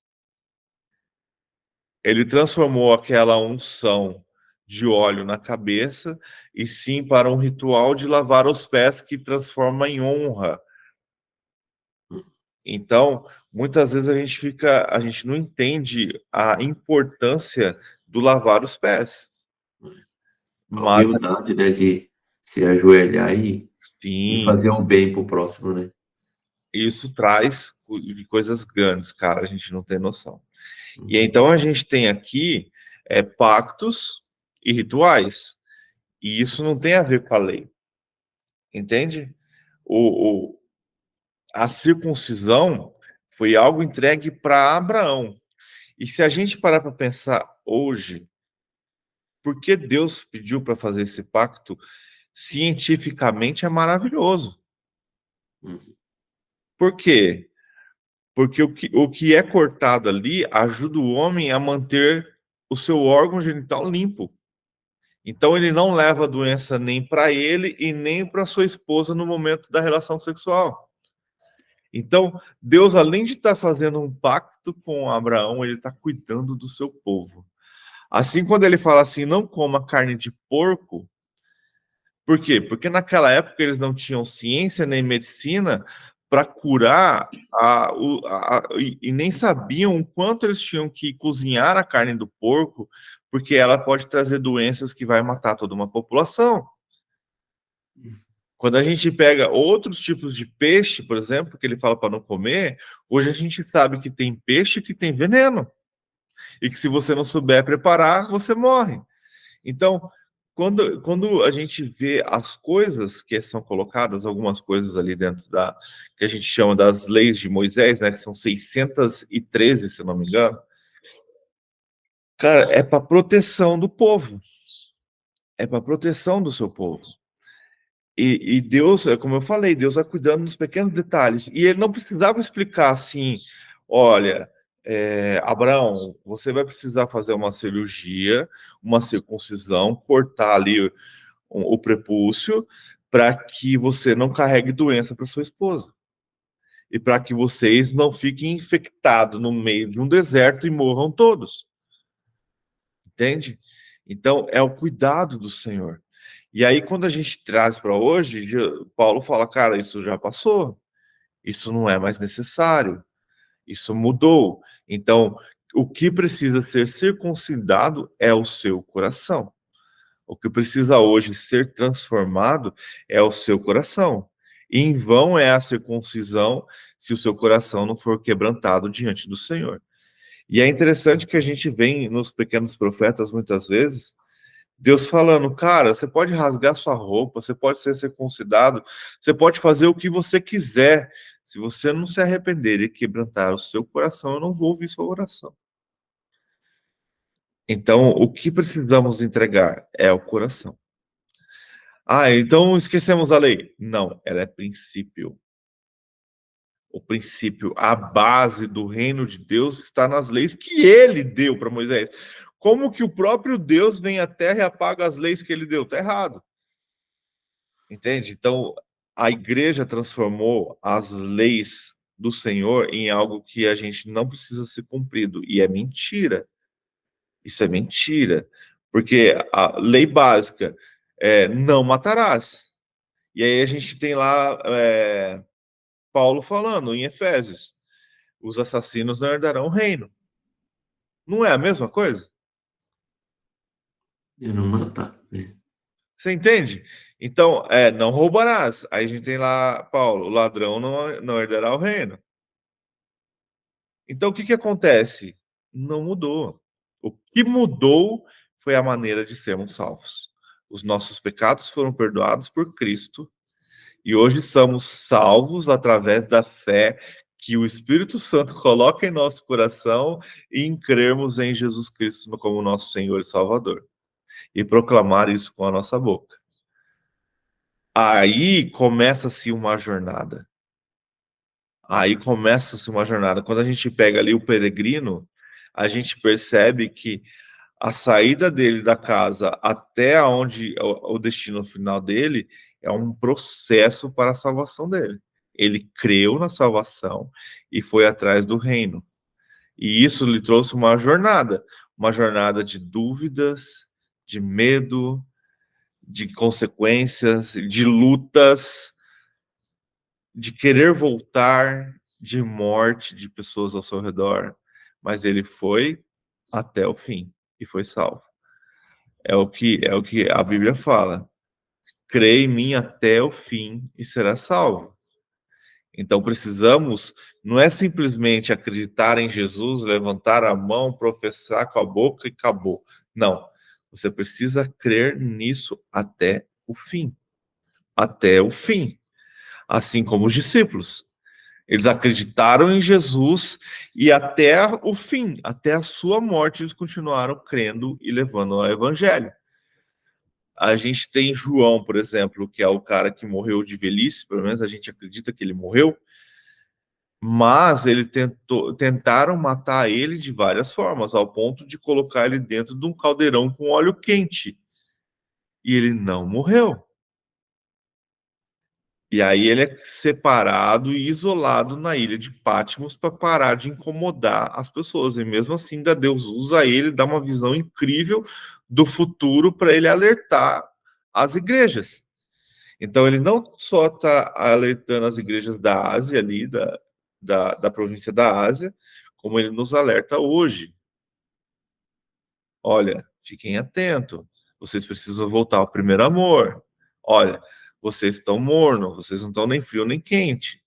Ele transformou aquela unção de óleo na cabeça e sim para um ritual de lavar os pés que transforma em honra. Então, muitas vezes a gente não entende a importância do lavar os pés. A Mas humildade, né, de se ajoelhar e sim, fazer um bem pro próximo, né? isso traz coisas grandes, cara, a gente não tem noção. E então a gente tem aqui pactos e rituais. E isso não tem a ver com a lei. Entende? O, a circuncisão foi algo entregue para Abraão. E se a gente parar para pensar hoje, por que Deus pediu para fazer esse pacto? Cientificamente é maravilhoso. Por quê? Porque o que é cortado ali ajuda o homem a manter o seu órgão genital limpo. Então ele não leva a doença nem para ele e nem para sua esposa no momento da relação sexual. Então, Deus, além de estar fazendo um pacto com Abraão, ele está cuidando do seu povo. Assim, quando ele fala assim, não coma carne de porco, por quê? Porque naquela época eles não tinham ciência nem medicina para curar e nem sabiam o quanto eles tinham que cozinhar a carne do porco, porque ela pode trazer doenças que vai matar toda uma população. Quando a gente pega outros tipos de peixe, por exemplo, que ele fala para não comer, hoje a gente sabe que tem peixe que tem veneno. E que se você não souber preparar, você morre. Então, quando a gente vê as coisas que são colocadas, algumas coisas ali dentro que a gente chama das leis de Moisés, né, que são 613, se não me engano, cara, é para proteção do povo. É para proteção do seu povo. E Deus, como eu falei, Deus vai cuidando dos pequenos detalhes. E ele não precisava explicar assim, olha, Abraão, você vai precisar fazer uma cirurgia, uma circuncisão, cortar ali o prepúcio, para que você não carregue doença para sua esposa. E para que vocês não fiquem infectados no meio de um deserto e morram todos. Entende? Então, é o cuidado do Senhor. E aí, quando a gente traz para hoje, Paulo fala, cara, isso já passou, isso não é mais necessário, isso mudou. Então, o que precisa ser circuncidado é o seu coração. O que precisa hoje ser transformado é o seu coração. E em vão é a circuncisão se o seu coração não for quebrantado diante do Senhor. E é interessante que a gente vê nos pequenos profetas, muitas vezes, Deus falando, cara, você pode rasgar sua roupa, você pode ser circuncidado, você pode fazer o que você quiser. Se você não se arrepender e quebrantar o seu coração, eu não vou ouvir sua oração. Então, o que precisamos entregar é o coração. Ah, então esquecemos a lei. Não, ela é princípio. O princípio, a base do reino de Deus está nas leis que ele deu para Moisés. Como que o próprio Deus vem à terra e apaga as leis que ele deu? Está errado. Entende? Então, a igreja transformou as leis do Senhor em algo que a gente não precisa ser cumprido. E é mentira. Isso é mentira. Porque a lei básica é não matarás. E aí a gente tem lá Paulo falando em Efésios: os assassinos não herdarão o reino. Não é a mesma coisa? E não matar, né? Você entende? Então, não roubarás. Aí a gente tem lá, Paulo, o ladrão não herdará o reino. Então, o que acontece? Não mudou. O que mudou foi a maneira de sermos salvos. Os nossos pecados foram perdoados por Cristo e hoje somos salvos através da fé que o Espírito Santo coloca em nosso coração e em crermos em Jesus Cristo como nosso Senhor e Salvador. E proclamar isso com a nossa boca. Aí começa-se uma jornada. Quando a gente pega ali o peregrino, a gente percebe que a saída dele da casa até onde o destino final dele é um processo para a salvação dele. Ele creu na salvação e foi atrás do reino. E isso lhe trouxe uma jornada de dúvidas, de medo, de consequências, de lutas, de querer voltar, de morte de pessoas ao seu redor, mas ele foi até o fim e foi salvo. É o que a Bíblia fala. Crê em mim até o fim e será salvo. Então precisamos, não é simplesmente acreditar em Jesus, levantar a mão, professar com a boca e acabou. Não. Você precisa crer nisso até o fim. Até o fim. Assim como os discípulos. Eles acreditaram em Jesus e até o fim, até a sua morte, eles continuaram crendo e levando o evangelho. A gente tem João, por exemplo, que é o cara que morreu de velhice, pelo menos a gente acredita que ele morreu, mas tentaram matar ele de várias formas, ao ponto de colocar ele dentro de um caldeirão com óleo quente. E ele não morreu. E aí ele é separado e isolado na ilha de Patmos para parar de incomodar as pessoas. E mesmo assim, Deus usa ele, dá uma visão incrível do futuro para ele alertar as igrejas. Então ele não só está alertando as igrejas da Ásia ali, da província da Ásia, como ele nos alerta hoje. Olha, fiquem atentos. Vocês precisam voltar ao primeiro amor. Olha, vocês estão mornos, vocês não estão nem frio nem quente.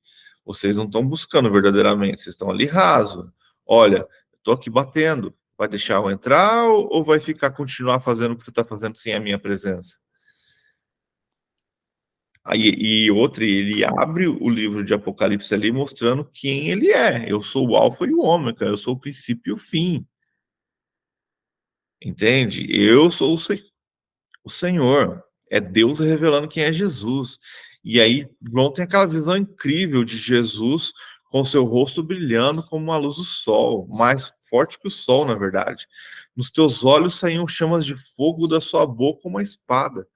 Vocês não estão buscando verdadeiramente, vocês estão ali raso. Olha, estou aqui batendo. Vai deixar eu entrar ou vai continuar fazendo o que você está fazendo sem a minha presença? Aí, ele abre o livro de Apocalipse ali mostrando quem ele é. Eu sou o alfa e o ômega, eu sou o princípio e o fim. Entende? Eu sou o Senhor. É Deus revelando quem é Jesus. E aí, João tem aquela visão incrível de Jesus com seu rosto brilhando como a luz do sol, mais forte que o sol, na verdade. Nos teus olhos saíam chamas de fogo, da sua boca uma espada,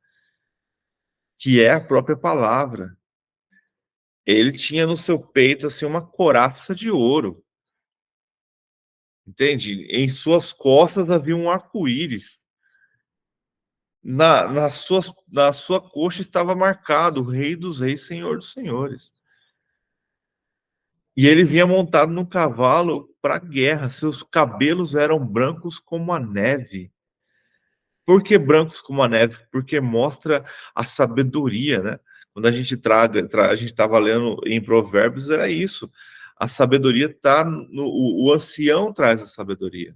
que é a própria palavra. Ele tinha no seu peito assim uma couraça de ouro. Entende? Em suas costas havia um arco-íris. Na sua coxa estava marcado o Rei dos Reis, Senhor dos Senhores. E ele vinha montado num cavalo para a guerra. Seus cabelos eram brancos como a neve. Por que brancos como a neve? Porque mostra a sabedoria, né? Quando a gente a gente estava lendo em Provérbios, era isso. A sabedoria está o ancião traz a sabedoria.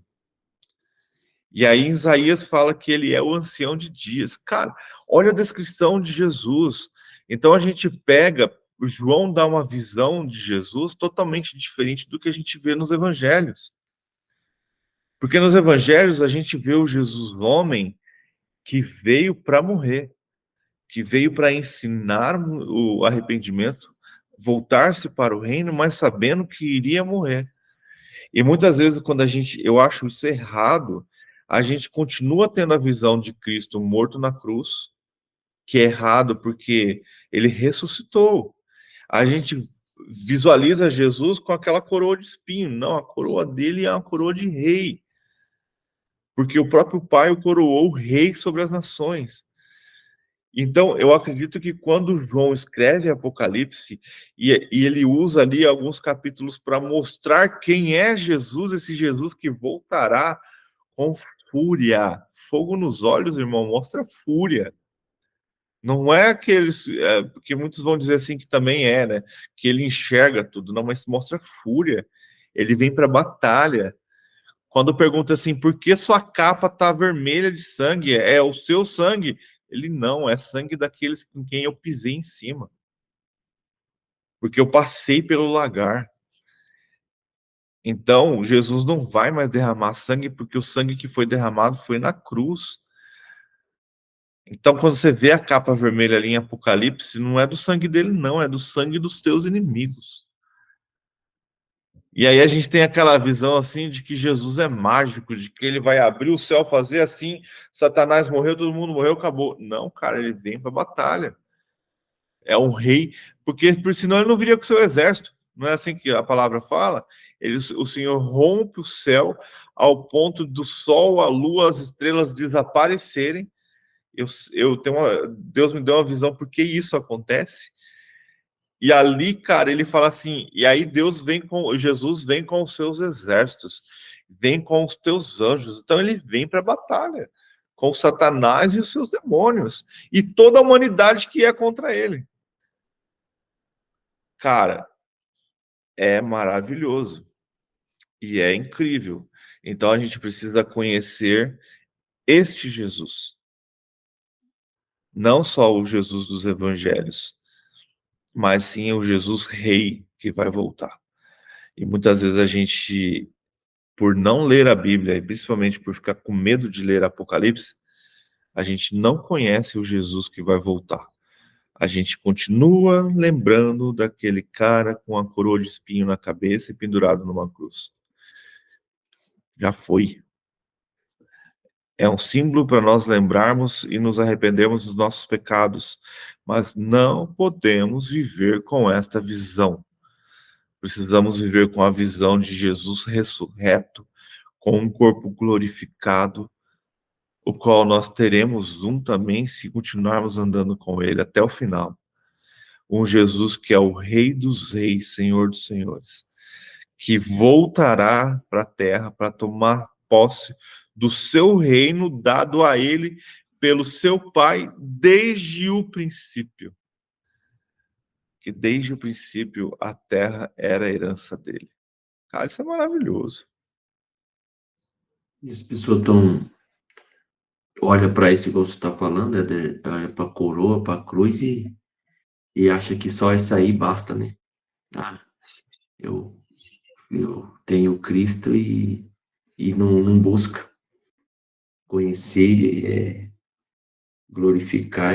E aí Isaías fala que ele é o ancião de dias. Cara, olha a descrição de Jesus. Então a gente pega, o João dá uma visão de Jesus totalmente diferente do que a gente vê nos evangelhos. Porque nos evangelhos a gente vê o Jesus homem que veio para morrer, que veio para ensinar o arrependimento, voltar-se para o reino, mas sabendo que iria morrer. E muitas vezes, quando eu acho isso errado, a gente continua tendo a visão de Cristo morto na cruz, que é errado porque ele ressuscitou. A gente visualiza Jesus com aquela coroa de espinho. Não, a coroa dele é uma coroa de rei. Porque o próprio Pai o coroou rei sobre as nações. Então, eu acredito que quando João escreve Apocalipse, e ele usa ali alguns capítulos para mostrar quem é Jesus, esse Jesus que voltará com fúria. Fogo nos olhos, irmão, mostra fúria. Não é aqueles, porque muitos vão dizer assim que também é, né? Que ele enxerga tudo, não, mas mostra fúria. Ele vem para batalha. Quando pergunta assim, por que sua capa tá vermelha de sangue? É o seu sangue? Ele não, é sangue daqueles com quem eu pisei em cima. Porque eu passei pelo lagar. Então, Jesus não vai mais derramar sangue, porque o sangue que foi derramado foi na cruz. Então, quando você vê a capa vermelha ali em Apocalipse, não é do sangue dele, não, é do sangue dos teus inimigos. E aí a gente tem aquela visão assim de que Jesus é mágico, de que ele vai abrir o céu, fazer assim, Satanás morreu, todo mundo morreu, acabou. Não, cara, ele vem para a batalha. É um rei, porque por senão ele não viria com seu exército. Não é assim que a palavra fala? O Senhor rompe o céu ao ponto do sol, a lua, as estrelas desaparecerem. Eu tenho Deus me deu uma visão porque isso acontece. E ali, cara, ele fala assim, e aí Jesus vem com os seus exércitos, vem com os teus anjos. Então ele vem para a batalha com Satanás e os seus demônios e toda a humanidade que é contra ele. Cara, é maravilhoso e é incrível. Então a gente precisa conhecer este Jesus. Não só o Jesus dos evangelhos, mas sim o Jesus rei que vai voltar. E muitas vezes a gente, por não ler a Bíblia, e principalmente por ficar com medo de ler Apocalipse, a gente não conhece o Jesus que vai voltar. A gente continua lembrando daquele cara com a coroa de espinho na cabeça e pendurado numa cruz. Já foi. É um símbolo para nós lembrarmos e nos arrependermos dos nossos pecados, mas não podemos viver com esta visão. Precisamos viver com a visão de Jesus ressurreto, com um corpo glorificado, o qual nós teremos também se continuarmos andando com ele até o final. Um Jesus que é o Rei dos Reis, Senhor dos Senhores, que voltará para a terra para tomar posse do seu reino dado a ele pelo seu Pai desde o princípio. Que desde o princípio a terra era a herança dele. Cara, isso é maravilhoso. E as pessoas olha para isso igual você está falando, olha para a coroa, para a cruz e acha que só isso aí basta, né? Ah, eu tenho Cristo e não busca conhecer, glorificar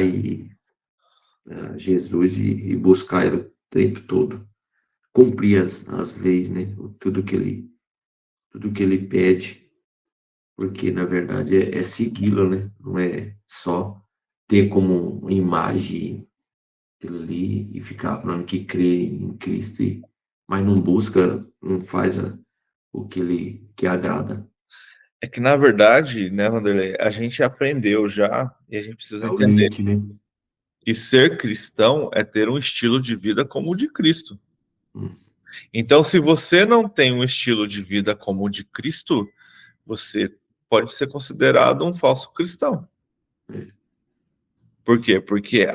Jesus e buscar ele o tempo todo, cumprir as leis, né? Tudo que ele pede, porque na verdade é segui-lo, né? Não é só ter como imagem aquilo ali e ficar falando que crê em Cristo, mas não busca, não faz o que agrada. É que, na verdade, né, Vanderlei, a gente aprendeu já e a gente precisa É o entender limite, né? que ser cristão é ter um estilo de vida como o de Cristo. Hum. Então, se você não tem um estilo de vida como o de Cristo, você pode ser considerado um falso cristão. Por quê? Porque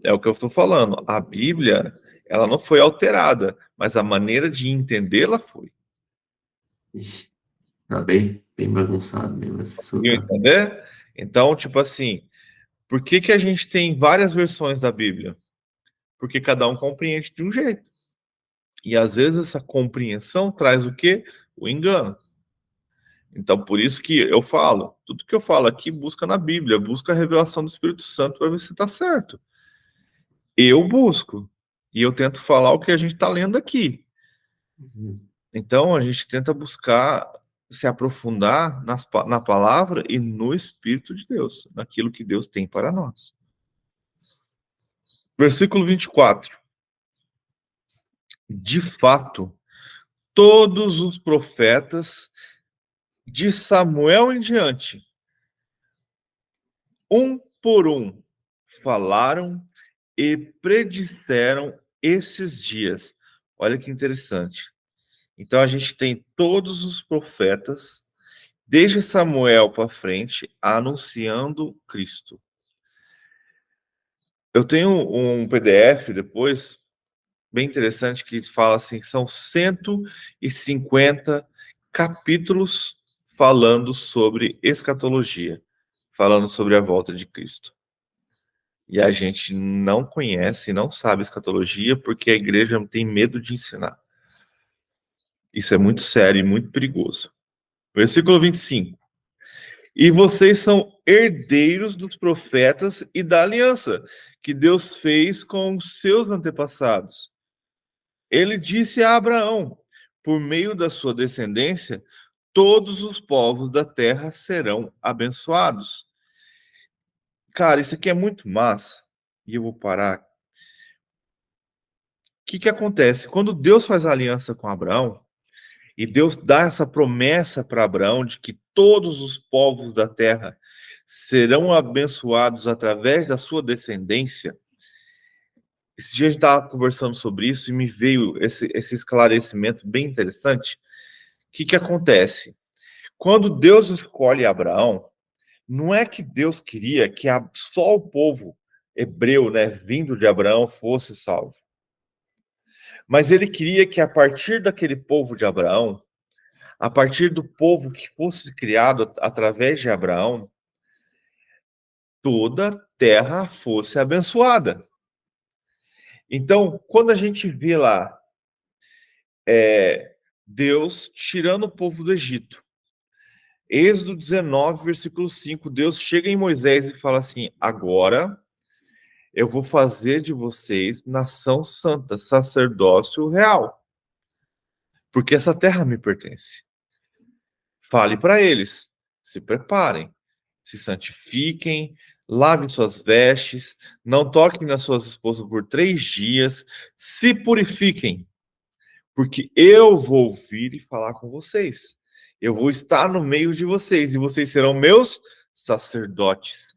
é o que eu estou falando. A Bíblia, ela não foi alterada, mas a maneira de entendê-la foi. Ixi, tá bem bagunçado mesmo, as pessoas Conseguiu entender? Então, tipo assim, por que a gente tem várias versões da Bíblia? Porque cada um compreende de um jeito. E às vezes essa compreensão traz o quê? O engano. Então, por isso que eu falo, tudo que eu falo aqui, busca na Bíblia, busca a revelação do Espírito Santo para ver se está certo. Eu busco. E eu tento falar o que a gente está lendo aqui. Então, a gente tenta buscar se aprofundar na palavra e no Espírito de Deus, naquilo que Deus tem para nós. Versículo 24. De fato, todos os profetas de Samuel em diante, um por um, falaram e predisseram esses dias. Olha que interessante. Então a gente tem todos os profetas desde Samuel para frente, anunciando Cristo. Eu tenho um PDF depois, bem interessante, que fala assim, são 150 capítulos falando sobre escatologia, falando sobre a volta de Cristo. E a gente não conhece, não sabe escatologia, porque a igreja tem medo de ensinar. Isso é muito sério e muito perigoso. Versículo 25. E vocês são herdeiros dos profetas e da aliança que Deus fez com os seus antepassados. Ele disse a Abraão: por meio da sua descendência, todos os povos da terra serão abençoados. Cara, isso aqui é muito massa. E eu vou parar. O que acontece? Quando Deus faz a aliança com Abraão, e Deus dá essa promessa para Abraão de que todos os povos da terra serão abençoados através da sua descendência. Esse dia a gente estava conversando sobre isso e me veio esse esclarecimento bem interessante. O que acontece? Quando Deus escolhe Abraão, não é que Deus queria que só o povo hebreu, né, vindo de Abraão, fosse salvo. Mas ele queria que a partir daquele povo de Abraão, a partir do povo que fosse criado através de Abraão, toda a terra fosse abençoada. Então, quando a gente vê lá Deus tirando o povo do Egito, Êxodo 19, versículo 5, Deus chega em Moisés e fala assim, agora eu vou fazer de vocês nação santa, sacerdócio real, porque essa terra me pertence. Fale para eles, se preparem, se santifiquem, lavem suas vestes, não toquem nas suas esposas por 3 dias, se purifiquem, porque eu vou vir e falar com vocês. Eu vou estar no meio de vocês, e vocês serão meus sacerdotes.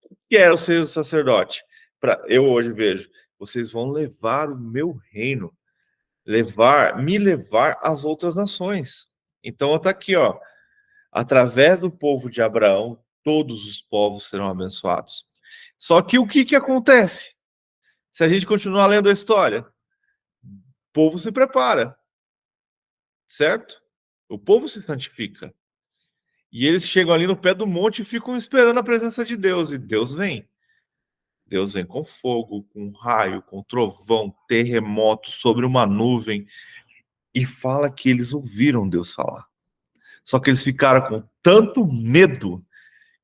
O que era ser sacerdote? Eu hoje vejo, vocês vão levar o meu reino, me levar às outras nações. Então está aqui, ó. Através do povo de Abraão, todos os povos serão abençoados. Só que o que acontece? Se a gente continuar lendo a história, o povo se prepara, certo? O povo se santifica. E eles chegam ali no pé do monte e ficam esperando a presença de Deus. E Deus vem. Deus vem com fogo, com raio, com trovão, terremoto, sobre uma nuvem. E fala que eles ouviram Deus falar. Só que eles ficaram com tanto medo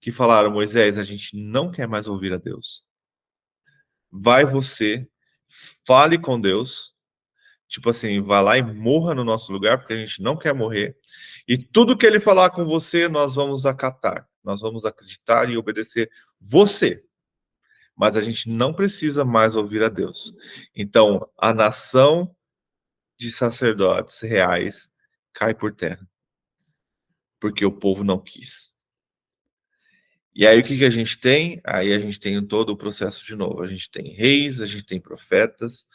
que falaram, Moisés, a gente não quer mais ouvir a Deus. Vai você, fale com Deus, tipo assim, vá lá e morra no nosso lugar, porque a gente não quer morrer. E tudo que ele falar com você, nós vamos acatar, nós vamos acreditar e obedecer você. Mas a gente não precisa mais ouvir a Deus. Então, a nação de sacerdotes reais cai por terra, porque o povo não quis. E aí o que a gente tem? Aí a gente tem todo o processo de novo. A gente tem reis, a gente tem profetas,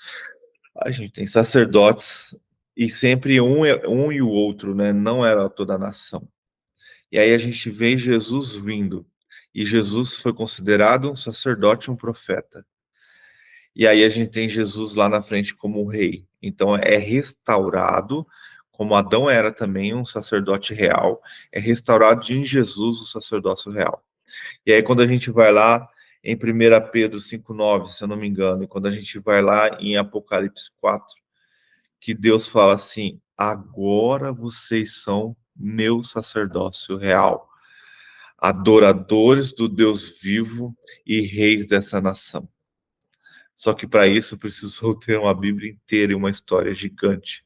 a gente tem sacerdotes, e sempre um e o outro, né? Não era toda a nação. E aí a gente vê Jesus vindo. E Jesus foi considerado um sacerdote e um profeta. E aí a gente tem Jesus lá na frente como um rei. Então é restaurado, como Adão era também um sacerdote real, é restaurado em Jesus o sacerdócio real. E aí quando a gente vai lá em 1 Pedro 5,9, se eu não me engano, e quando a gente vai lá em Apocalipse 4, que Deus fala assim, agora vocês são meu sacerdócio real, adoradores do Deus vivo e reis dessa nação. Só que para isso precisou ter uma Bíblia inteira e uma história gigante.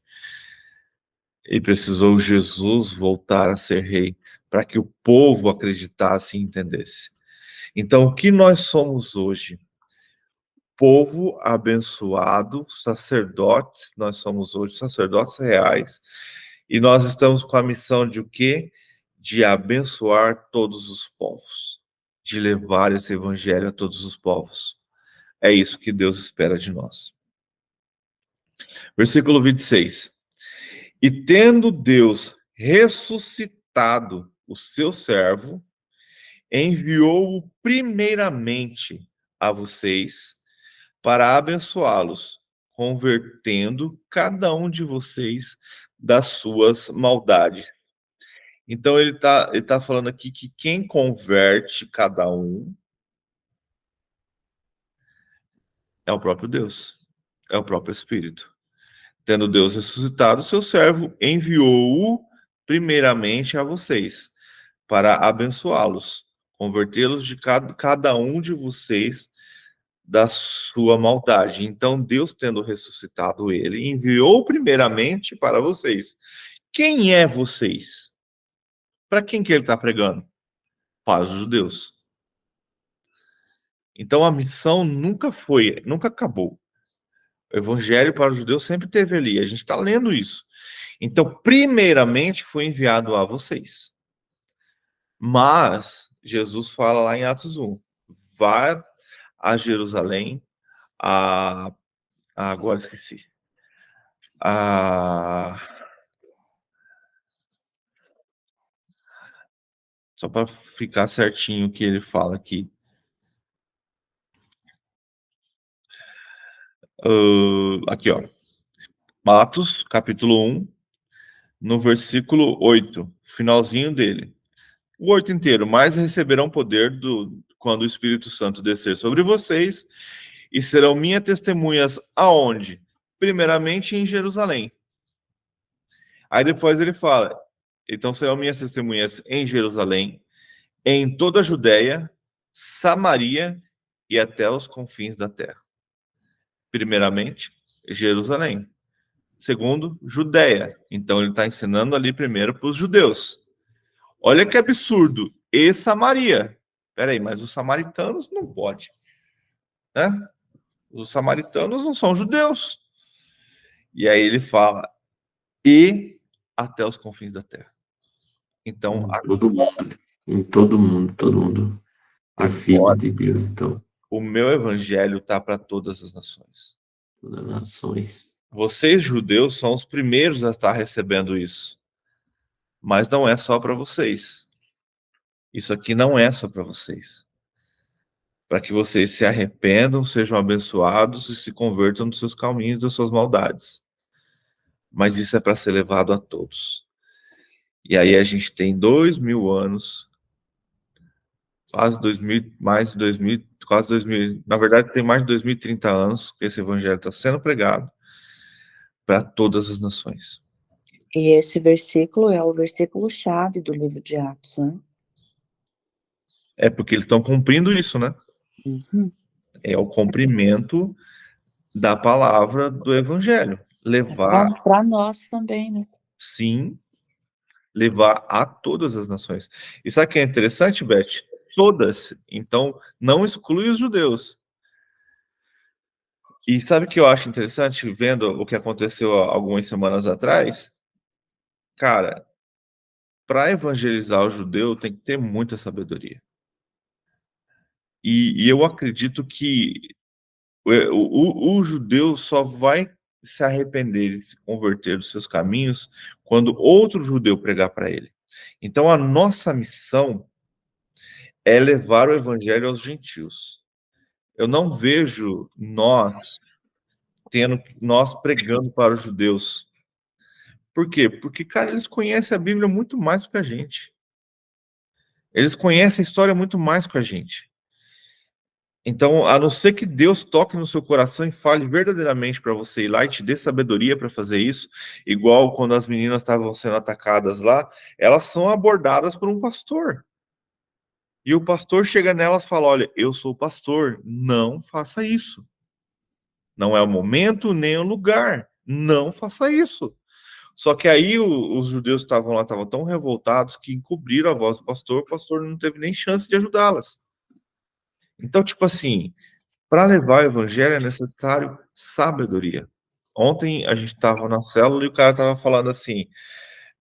E precisou Jesus voltar a ser rei, para que o povo acreditasse e entendesse. Então, o que nós somos hoje? Povo abençoado, sacerdotes, nós somos hoje sacerdotes reais, e nós estamos com a missão de o quê? De abençoar todos os povos, de levar esse evangelho a todos os povos. É isso que Deus espera de nós. Versículo 26. E tendo Deus ressuscitado o seu servo, enviou-o primeiramente a vocês para abençoá-los, convertendo cada um de vocês das suas maldades. Então ele tá falando aqui que quem converte cada um é o próprio Deus, é o próprio Espírito. Tendo Deus ressuscitado, seu servo enviou-o primeiramente a vocês, para abençoá-los, convertê-los de cada um de vocês da sua maldade. Então, Deus, tendo ressuscitado ele, enviou primeiramente para vocês. Quem é vocês? Para quem que ele está pregando? Para os judeus. Então, a missão nunca acabou. O evangelho para os judeus sempre teve ali. A gente está lendo isso. Então, primeiramente foi enviado a vocês. Mas Jesus fala lá em Atos 1, vá a Jerusalém, agora esqueci. Só para ficar certinho o que ele fala aqui. Aqui, ó. Atos, capítulo 1, no versículo 8, finalzinho dele. O 8 inteiro. Mas receberão poder quando o Espírito Santo descer sobre vocês e serão minhas testemunhas aonde? Primeiramente em Jerusalém. Aí depois ele fala, então serão minhas testemunhas em Jerusalém, em toda a Judéia, Samaria e até os confins da terra. Primeiramente, Jerusalém. Segundo, Judéia. Então ele está ensinando ali primeiro para os judeus. Olha que absurdo. E Samaria. Peraí, mas os samaritanos não pode, né? Os samaritanos não são judeus. E aí ele fala, e até os confins da terra. Então, todo mundo é filho de Deus, então. O meu evangelho está para todas as nações. Todas as nações. Vocês, judeus, são os primeiros a estar recebendo isso. Mas não é só para vocês. Isso aqui não é só para vocês. Para que vocês se arrependam, sejam abençoados e se convertam dos seus caminhos, das suas maldades. Mas isso é para ser levado a todos. E aí a gente tem 2000 anos, quase 2000, mais de 2000, quase 2000, na verdade tem mais de 2030 anos que esse evangelho está sendo pregado para todas as nações. E esse versículo é o versículo-chave do livro de Atos, né? É porque eles estão cumprindo isso, né? Uhum. É o cumprimento da palavra do evangelho. Levar, Para nós também, né? sim, levar a todas as nações. E sabe o que é interessante, Beth? Todas. Então, não exclui os judeus. E sabe o que eu acho interessante, vendo o que aconteceu algumas semanas atrás? Cara, para evangelizar o judeu tem que ter muita sabedoria. E eu acredito que o judeu só vai se arrepender e se converter dos seus caminhos quando outro judeu pregar para ele. Então, a nossa missão é levar o evangelho aos gentios. Eu não vejo nós pregando para os judeus. Por quê? Porque, cara, eles conhecem a Bíblia muito mais do que a gente. Eles conhecem a história muito mais que a gente. Então, a não ser que Deus toque no seu coração e fale verdadeiramente para você ir lá e te dê sabedoria para fazer isso, igual quando as meninas estavam sendo atacadas lá, elas são abordadas por um pastor. E o pastor chega nelas e fala, olha, eu sou o pastor, não faça isso. Não é o momento nem o lugar, não faça isso. Só que aí os judeus estavam lá, estavam tão revoltados que encobriram a voz do pastor, o pastor não teve nem chance de ajudá-las. Então, tipo assim, para levar o evangelho é necessário sabedoria. Ontem a gente estava na célula e o cara estava falando assim,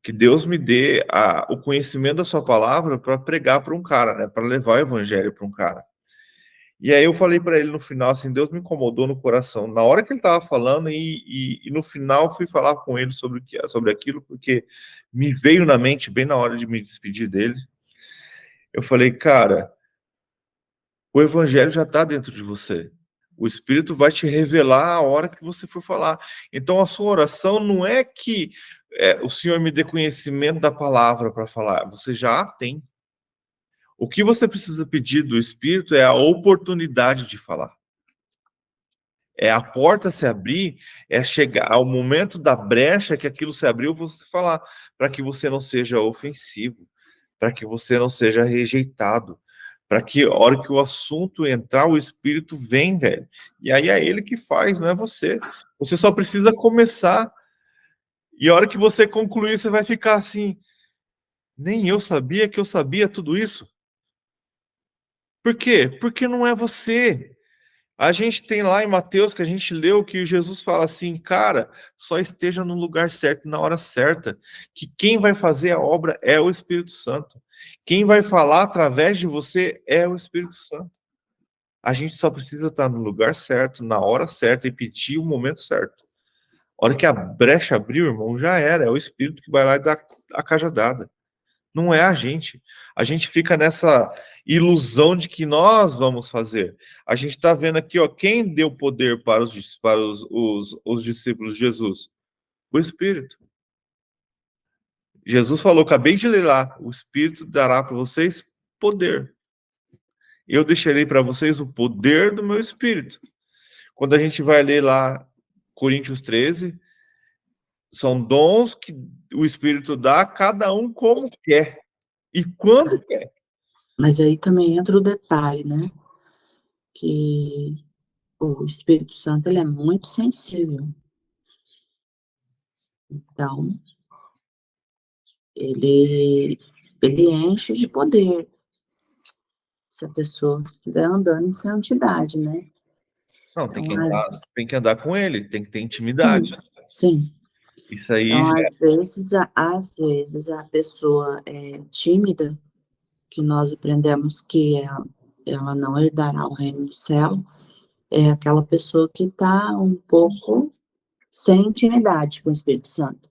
que Deus me dê o conhecimento da sua palavra para pregar para um cara, né? Para levar o evangelho para um cara. E aí eu falei para ele no final, assim, Deus me incomodou no coração. Na hora que ele estava falando, e no final fui falar com ele sobre aquilo, porque me veio na mente, bem na hora de me despedir dele. Eu falei, cara, o evangelho já está dentro de você. O Espírito vai te revelar a hora que você for falar. Então a sua oração não é que o Senhor me dê conhecimento da palavra para falar. Você já a tem. O que você precisa pedir do Espírito é a oportunidade de falar. É a porta se abrir, é chegar ao momento da brecha que aquilo se abriu, você falar, para que você não seja ofensivo, para que você não seja rejeitado, para que a hora que o assunto entrar, o Espírito vem, velho. E aí é ele que faz, não é você. Você só precisa começar. E a hora que você concluir, você vai ficar assim, nem eu sabia que eu sabia tudo isso. Por quê? Porque não é você. A gente tem lá em Mateus, que a gente leu, que Jesus fala assim, cara, só esteja no lugar certo, na hora certa, que quem vai fazer a obra é o Espírito Santo. Quem vai falar através de você é o Espírito Santo. A gente só precisa estar no lugar certo, na hora certa e pedir o momento certo. A hora que a brecha abriu, irmão, já era, é o Espírito que vai lá e dá a cajadada. Não é a gente. A gente fica nessa ilusão de que nós vamos fazer. A gente está vendo aqui, ó, quem deu poder para os discípulos de Jesus? O Espírito. Jesus falou, acabei de ler lá, o Espírito dará para vocês poder. Eu deixarei para vocês o poder do meu Espírito. Quando a gente vai ler lá Coríntios 13, são dons que o Espírito dá a cada um como quer e quando quer. Mas aí também entra o detalhe, né? Que o Espírito Santo, ele é muito sensível. Então, ele enche de poder. Se a pessoa estiver andando em santidade, né? Não, Então, tem que andar com ele, tem que ter intimidade. Sim. Isso aí Então, já... às vezes a pessoa é tímida, que nós aprendemos que ela não herdará o reino do céu, é aquela pessoa que está um pouco sem intimidade com o Espírito Santo.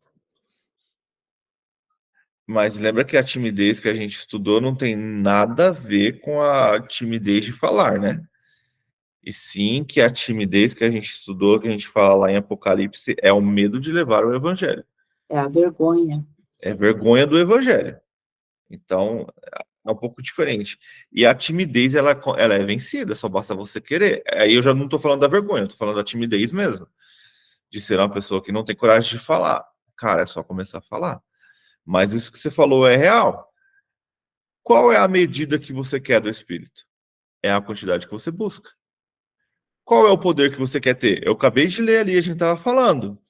Mas lembra que a timidez que a gente estudou não tem nada a ver com a timidez de falar, né? E sim que a timidez que a gente estudou, que a gente fala lá em Apocalipse, é o medo de levar o evangelho. É a vergonha. É vergonha do evangelho. Então, é um pouco diferente. E a timidez, ela é vencida, só basta você querer. Aí eu já não estou falando da vergonha, estou falando da timidez mesmo. De ser uma pessoa que não tem coragem de falar. Cara, é só começar a falar. Mas isso que você falou é real. Qual é a medida que você quer do Espírito? É a quantidade que você busca. Qual é o poder que você quer ter? Eu acabei de ler ali, a gente estava falando.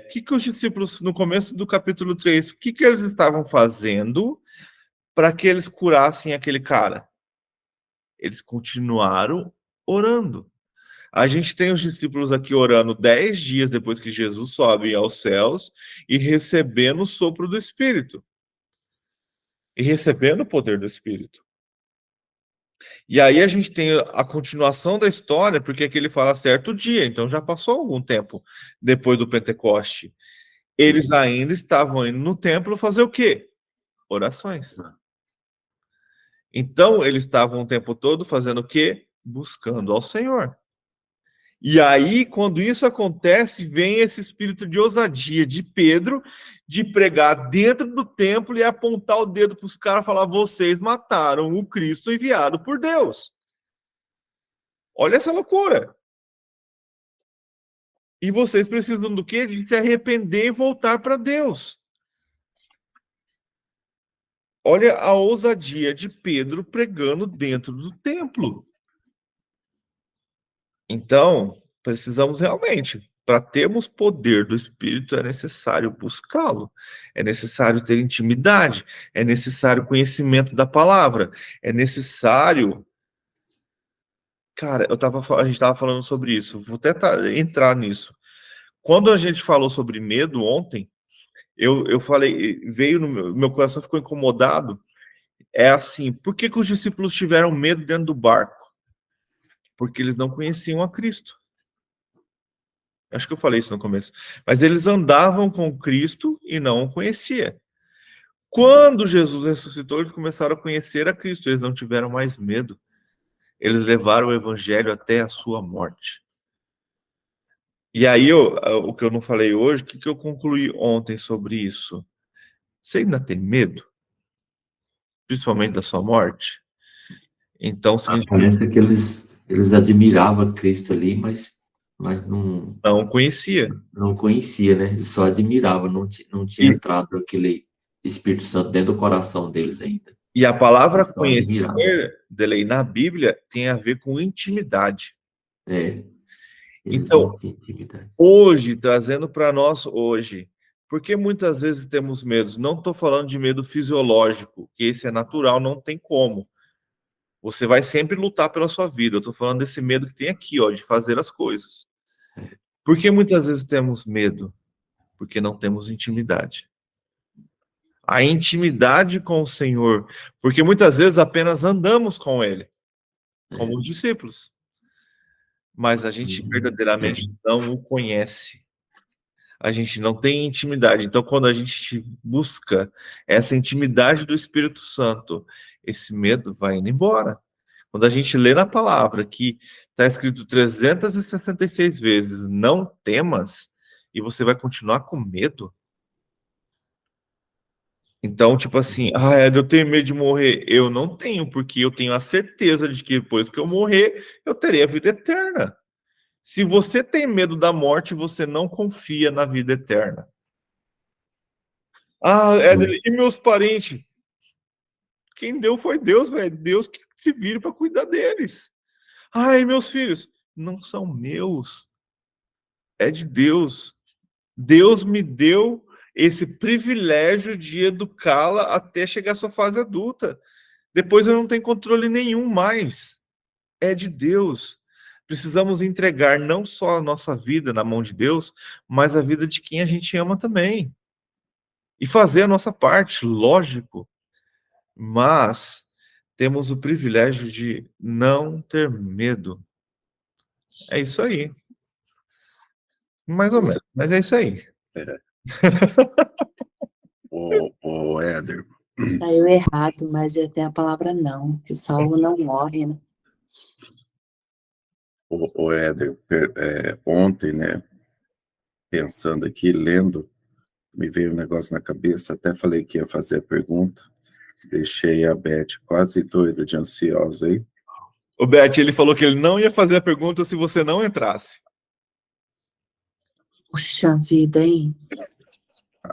Que os discípulos, no começo do capítulo 3, o que eles estavam fazendo para que eles curassem aquele cara? Eles continuaram orando. A gente tem os discípulos aqui orando 10 dias depois que Jesus sobe aos céus e recebendo o sopro do Espírito. E recebendo o poder do Espírito. E aí a gente tem a continuação da história, porque aqui ele fala certo dia, então já passou algum tempo depois do Pentecoste. Eles ainda estavam indo no templo fazer o quê? Orações. Então eles estavam o tempo todo fazendo o quê? Buscando ao Senhor. E aí, quando isso acontece, vem esse espírito de ousadia de Pedro, de pregar dentro do templo e apontar o dedo para os caras e falar: vocês mataram o Cristo enviado por Deus. Olha essa loucura. E vocês precisam do quê? De se arrepender e voltar para Deus. Olha a ousadia de Pedro pregando dentro do templo. Então, precisamos realmente, para termos poder do Espírito, é necessário buscá-lo, é necessário ter intimidade, é necessário conhecimento da palavra, é necessário... Cara, a gente estava falando sobre isso, vou até entrar nisso. Quando a gente falou sobre medo ontem, eu falei, veio no meu coração ficou incomodado, é assim, por que os discípulos tiveram medo dentro do barco? Porque eles não conheciam a Cristo. Acho que eu falei isso no começo. Mas eles andavam com Cristo e não o conheciam. Quando Jesus ressuscitou, eles começaram a conhecer a Cristo. Eles não tiveram mais medo. Eles levaram o evangelho até a sua morte. E aí, o que eu não falei hoje, o que eu concluí ontem sobre isso? Você ainda tem medo? Principalmente da sua morte? Então, Parece que eles admiravam Cristo ali, mas não conhecia. não conhecia, né? Eles só admiravam, não tinha entrado aquele Espírito Santo dentro do coração deles ainda. E a palavra Eles só conhecer, admiravam. Delei, na Bíblia, tem a ver com intimidade. Eles Então, não tinham intimidade. hoje, trazendo para nós hoje, porque muitas vezes temos medos? Não estou falando de medo fisiológico, que esse é natural, não tem como. Você vai sempre lutar pela sua vida. Eu estou falando desse medo que tem aqui, ó, de fazer as coisas. Por que muitas vezes temos medo? Porque não temos intimidade. A intimidade com o Senhor, porque muitas vezes apenas andamos com Ele, como os discípulos, mas a gente verdadeiramente não o conhece. A gente não tem intimidade. Então, quando a gente busca essa intimidade do Espírito Santo, esse medo vai indo embora. Quando a gente lê na palavra que está escrito 366 vezes, não temas, e você vai continuar com medo. Então, tipo assim, eu tenho medo de morrer. Eu não tenho, porque eu tenho a certeza de que depois que eu morrer, eu terei a vida eterna. Se você tem medo da morte, você não confia na vida eterna. Éder, e meus parentes? Quem deu foi Deus, velho. Deus que se vire para cuidar deles. E meus filhos? Não são meus. É de Deus. Deus me deu esse privilégio de educá-la até chegar à sua fase adulta. Depois eu não tenho controle nenhum mais. É de Deus. Precisamos entregar não só a nossa vida na mão de Deus, mas a vida de quem a gente ama também. E fazer a nossa parte, lógico. Mas temos o privilégio de não ter medo. É isso aí. Mais ou menos, mas é isso aí. O Éder, Saiu errado, mas tem a palavra não, que salvo não morre, né? o Éder, ontem, né, pensando aqui, lendo, me veio um negócio na cabeça, até falei que ia fazer a pergunta, deixei a Beth quase doida de ansiosa aí. O Beth, ele falou que ele não ia fazer a pergunta se você não entrasse. Puxa vida, hein?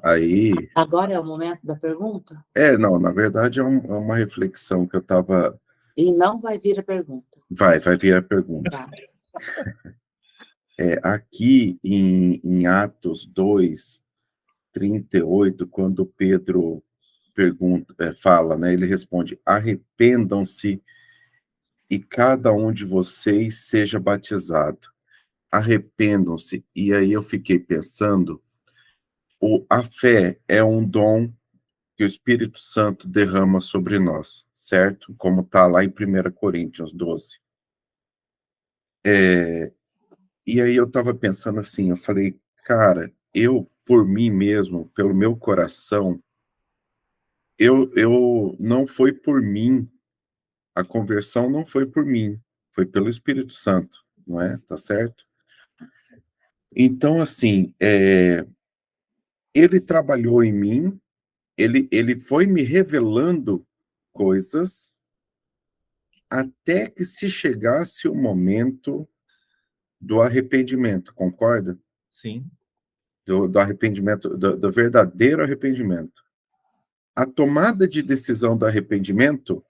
Aí... Agora é o momento da pergunta? Não, na verdade é uma reflexão que eu estava... E não vai vir a pergunta. Vai vir a pergunta. Tá. Aqui em Atos 2:38, quando Pedro fala, né, ele responde: arrependam-se e cada um de vocês seja batizado. Arrependam-se. E aí eu fiquei pensando, a fé é um dom que o Espírito Santo derrama sobre nós, certo? Como está lá em 1 Coríntios 12. E aí eu estava pensando assim, eu falei, cara, eu, por mim mesmo, pelo meu coração, eu não foi por mim, a conversão não foi por mim, foi pelo Espírito Santo, não é? Tá certo? Então, assim, ele trabalhou em mim, ele foi me revelando coisas até que se chegasse o momento do arrependimento, concorda? Sim. Do arrependimento, do verdadeiro arrependimento. A tomada de decisão do arrependimento,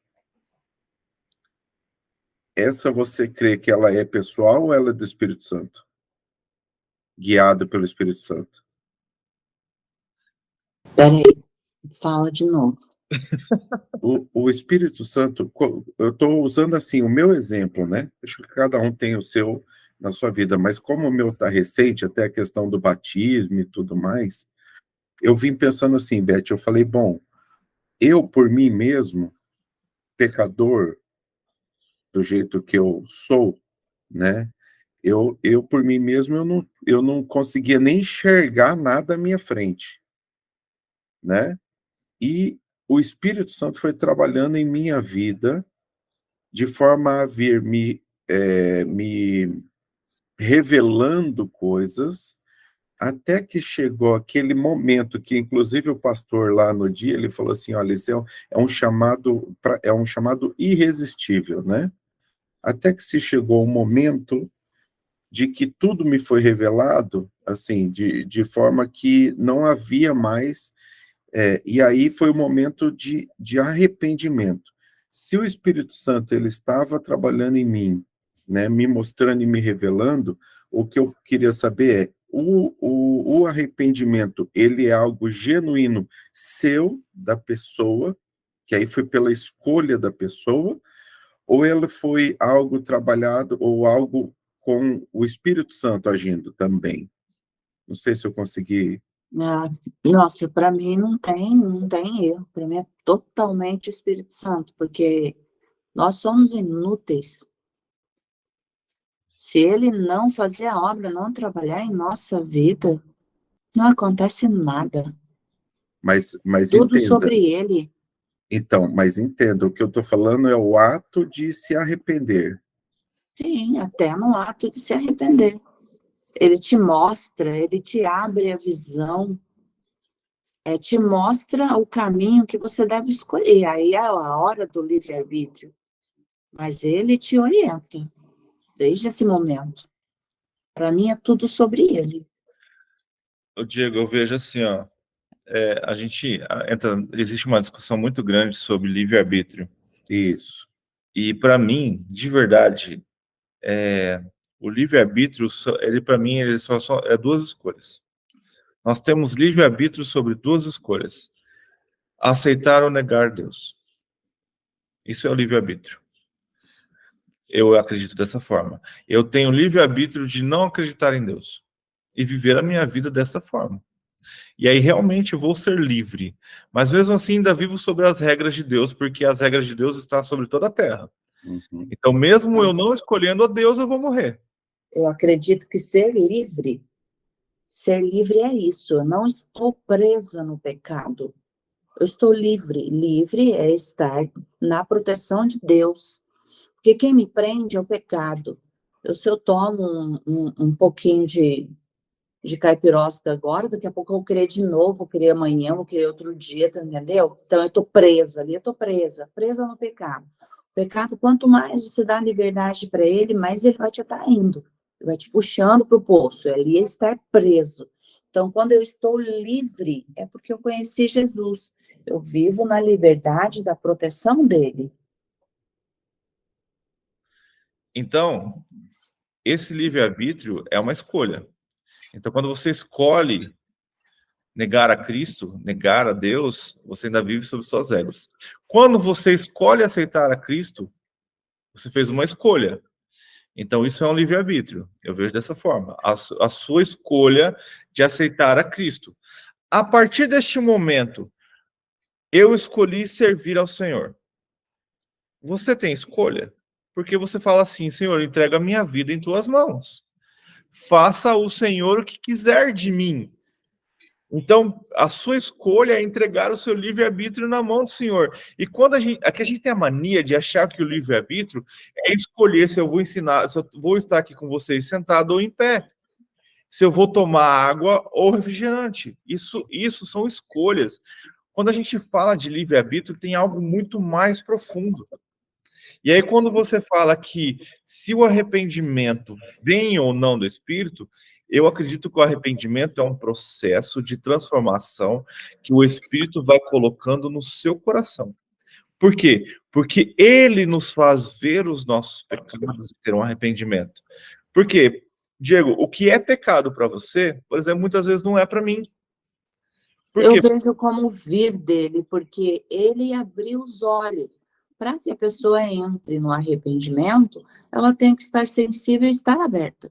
essa você crê que ela é pessoal ou ela é do Espírito Santo? Guiada pelo Espírito Santo? Peraí, fala de novo. O Espírito Santo, eu estou usando assim o meu exemplo, né? Acho que cada um tem o seu na sua vida, mas como o meu está recente, até a questão do batismo e tudo mais, eu vim pensando assim, Beth, eu falei, bom, eu por mim mesmo, pecador, do jeito que eu sou, né? Eu por mim mesmo, eu não conseguia nem enxergar nada à minha frente, né? E o Espírito Santo foi trabalhando em minha vida de forma a vir me revelando coisas, até que chegou aquele momento que, inclusive, o pastor lá no dia, ele falou assim, olha, esse é um chamado irresistível, né? Até que se chegou um momento de que tudo me foi revelado, assim, de forma que não havia mais, e aí foi o momento de arrependimento. Se o Espírito Santo ele estava trabalhando em mim, né, me mostrando e me revelando, o que eu queria saber é, o arrependimento, ele é algo genuíno seu, da pessoa, que aí foi pela escolha da pessoa, ou ele foi algo trabalhado, ou algo com o Espírito Santo agindo também? Não sei se eu consegui. Ah, nossa, para mim não tem erro. Para mim é totalmente o Espírito Santo, porque nós somos inúteis. Se ele não fazer a obra, não trabalhar em nossa vida, não acontece nada. Mas Tudo entenda. sobre ele. Então, mas entenda, o que eu estou falando é o ato de se arrepender. Sim, até no ato de se arrepender. Ele te mostra, ele te abre a visão, te mostra o caminho que você deve escolher. Aí é a hora do livre-arbítrio. Mas ele te orienta desde esse momento. Para mim é tudo sobre ele. Diego, eu vejo assim, ó, existe uma discussão muito grande sobre livre-arbítrio. Isso. E para mim, de verdade, o livre-arbítrio, ele para mim, ele só é duas escolhas. Nós temos livre-arbítrio sobre duas escolhas: aceitar ou negar Deus. Isso é o livre-arbítrio. Eu acredito dessa forma. Eu tenho livre-arbítrio de não acreditar em Deus e viver a minha vida dessa forma. E aí realmente eu vou ser livre. Mas mesmo assim ainda vivo sobre as regras de Deus, porque as regras de Deus estão sobre toda a terra. Uhum. Então mesmo eu não escolhendo a Deus, eu vou morrer. Eu acredito que ser livre é isso. Eu não estou presa no pecado. Eu estou livre. Livre é estar na proteção de Deus. Porque quem me prende é o pecado. Se eu tomo um pouquinho de caipirosca agora, daqui a pouco eu vou querer de novo, vou querer amanhã, vou querer outro dia, tá, entendeu? Então eu estou presa ali, eu estou presa no pecado. O pecado, quanto mais você dá liberdade para ele, mais ele vai te atraindo, ele vai te puxando para o poço, ali é estar preso. Então, quando eu estou livre, é porque eu conheci Jesus. Eu vivo na liberdade da proteção dele. Então, esse livre-arbítrio é uma escolha. Então, quando você escolhe negar a Cristo, negar a Deus, você ainda vive sobre suas regras. Quando você escolhe aceitar a Cristo, você fez uma escolha. Então, isso é um livre-arbítrio. Eu vejo dessa forma. A sua escolha de aceitar a Cristo. A partir deste momento, eu escolhi servir ao Senhor. Você tem escolha? Porque você fala assim, Senhor, entrega a minha vida em tuas mãos. Faça o Senhor o que quiser de mim. Então, a sua escolha é entregar o seu livre-arbítrio na mão do Senhor. E quando aqui a gente tem a mania de achar que o livre-arbítrio é escolher se eu vou ensinar, se eu vou estar aqui com vocês sentado ou em pé, se eu vou tomar água ou refrigerante. Isso são escolhas. Quando a gente fala de livre-arbítrio, tem algo muito mais profundo. E aí, quando você fala que se o arrependimento vem ou não do Espírito, eu acredito que o arrependimento é um processo de transformação que o Espírito vai colocando no seu coração. Por quê? Porque ele nos faz ver os nossos pecados e ter um arrependimento. Por quê? Diego, o que é pecado para você, por exemplo, muitas vezes não é para mim. Por Eu quê? vejo como vir dele, porque ele abriu os olhos. Para que a pessoa entre no arrependimento, ela tem que estar sensível e estar aberta.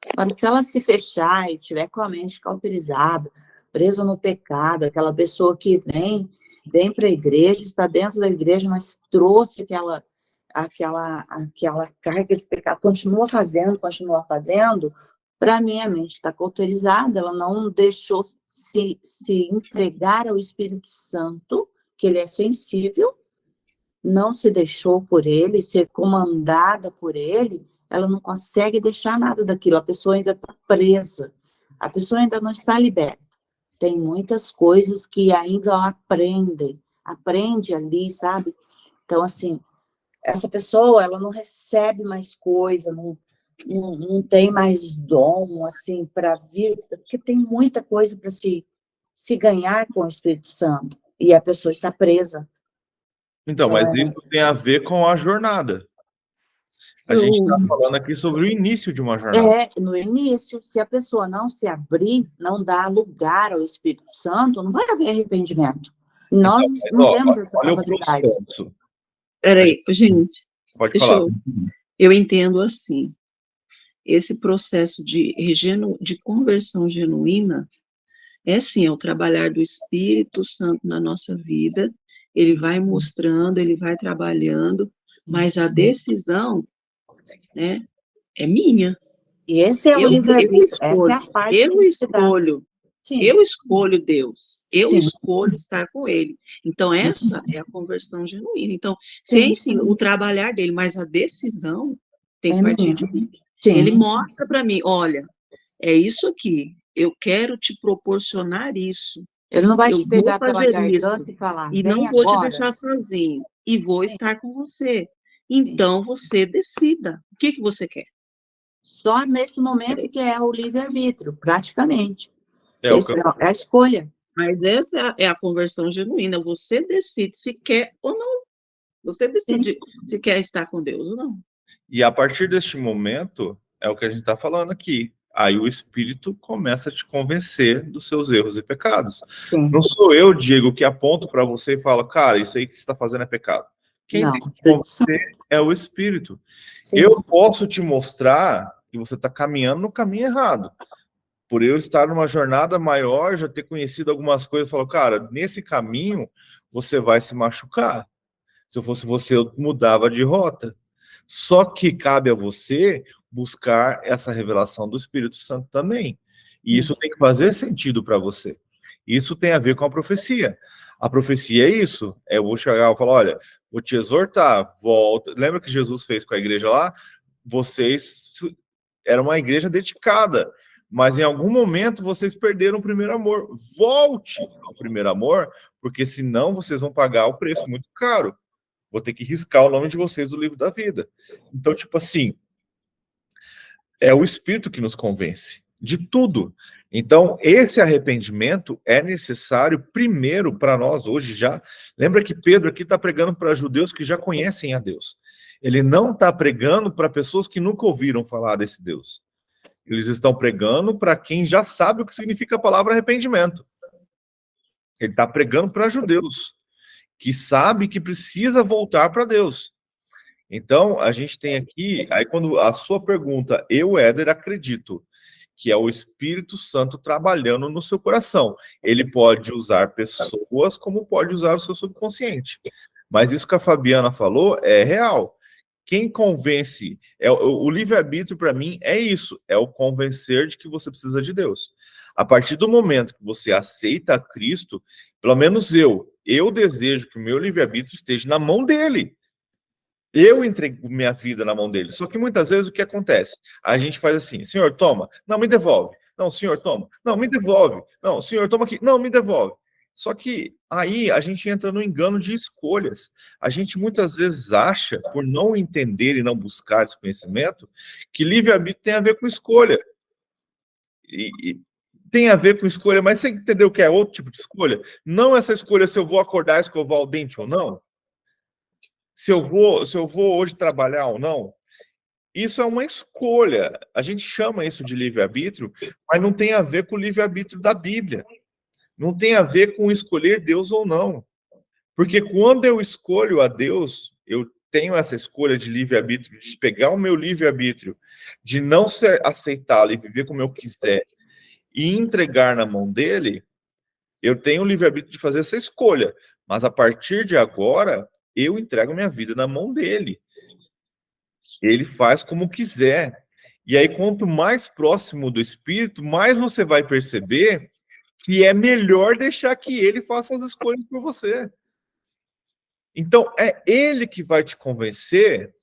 Agora, se ela se fechar e tiver com a mente cauterizada, presa no pecado, aquela pessoa que vem para a igreja, está dentro da igreja, mas trouxe aquela carga de pecado, continua fazendo, para mim a mente está cauterizada, ela não deixou se entregar ao Espírito Santo, que ele é sensível, não se deixou por ele, ser comandada por ele, ela não consegue deixar nada daquilo, a pessoa ainda está presa, a pessoa ainda não está liberta. Tem muitas coisas que ainda aprende ali, sabe? Então, assim, essa pessoa, ela não recebe mais coisa, não tem mais dom, assim, para vir, porque tem muita coisa para se ganhar com o Espírito Santo, e a pessoa está presa. Então, mas isso tem a ver com a jornada. A gente está falando aqui sobre o início de uma jornada. No início, se a pessoa não se abrir, não dar lugar ao Espírito Santo, não vai haver arrependimento. Nós não temos essa capacidade. Peraí, gente, Pode falar. Eu entendo assim, esse processo de conversão genuína é sim, é o trabalhar do Espírito Santo na nossa vida, ele vai mostrando, ele vai trabalhando, mas a decisão, né, é minha. E esse é o livre-arbítrio, essa é a parte eu escolho Deus, eu escolho estar com Ele. Então, essa é a conversão genuína. Então, tem sim o trabalhar dele, mas a decisão tem que partir de mim. Ele mostra para mim, olha, é isso aqui, eu quero te proporcionar isso. Ele não vai te pegar pela garganta e falar, e não vou te deixar sozinho, e vou estar com você. Então, você decida. O que você quer? Só nesse momento que é o livre-arbítrio, praticamente. É a escolha. Mas essa é a conversão genuína. Você decide se quer ou não. Você decide se quer estar com Deus ou não. E a partir deste momento, é o que a gente está falando aqui. Aí o Espírito começa a te convencer dos seus erros e pecados. Sim. Não sou eu, Diego, que aponto para você e falo, cara, isso aí que você está fazendo é pecado. Quem tem que convencer é o Espírito. Sim. Eu posso te mostrar que você está caminhando no caminho errado. Por eu estar numa jornada maior, já ter conhecido algumas coisas, eu falo, cara, nesse caminho você vai se machucar. Se eu fosse você, eu mudava de rota. Só que cabe a você buscar essa revelação do Espírito Santo também. E isso tem que fazer sentido para você. Isso tem a ver com a profecia. A profecia é isso. Eu vou chegar e falar, olha, vou te exortar, volta. Lembra que Jesus fez com a igreja lá? Vocês eram uma igreja dedicada, mas em algum momento vocês perderam o primeiro amor. Volte ao primeiro amor, porque senão vocês vão pagar o preço muito caro. Vou ter que riscar o nome de vocês do livro da vida. Então, tipo assim, é o Espírito que nos convence de tudo. Então, esse arrependimento é necessário primeiro para nós hoje já. Lembra que Pedro aqui está pregando para judeus que já conhecem a Deus. Ele não está pregando para pessoas que nunca ouviram falar desse Deus. Eles estão pregando para quem já sabe o que significa a palavra arrependimento. Ele está pregando para judeus que sabe que precisa voltar para Deus. Então, a gente tem aqui, aí quando a sua pergunta, eu, Éder, acredito que é o Espírito Santo trabalhando no seu coração. Ele pode usar pessoas como pode usar o seu subconsciente. Mas isso que a Fabiana falou é real. Quem convence, o livre-arbítrio para mim é isso, é o convencer de que você precisa de Deus. A partir do momento que você aceita Cristo, pelo menos eu desejo que o meu livre-arbítrio esteja na mão dele. Eu entrego minha vida na mão dele. Só que muitas vezes o que acontece? A gente faz assim, senhor, toma, não, me devolve. Não, senhor, toma, não, me devolve. Não, senhor, toma aqui, não, me devolve. Só que aí a gente entra no engano de escolhas. A gente muitas vezes acha, por não entender e não buscar esse conhecimento, que livre-arbítrio tem a ver com escolha. E tem a ver com escolha, mas você entendeu que é outro tipo de escolha? Não essa escolha se eu vou acordar e escovar o dente ou não. Se eu vou hoje trabalhar ou não. Isso é uma escolha. A gente chama isso de livre-arbítrio, mas não tem a ver com o livre-arbítrio da Bíblia. Não tem a ver com escolher Deus ou não. Porque quando eu escolho a Deus, eu tenho essa escolha de livre-arbítrio, de pegar o meu livre-arbítrio, de não aceitá-lo e viver como eu quiser, e entregar na mão dele, eu tenho o livre-arbítrio de fazer essa escolha. Mas a partir de agora, eu entrego minha vida na mão dele. Ele faz como quiser. E aí, quanto mais próximo do Espírito, mais você vai perceber que é melhor deixar que ele faça as escolhas por você. Então, é ele que vai te convencer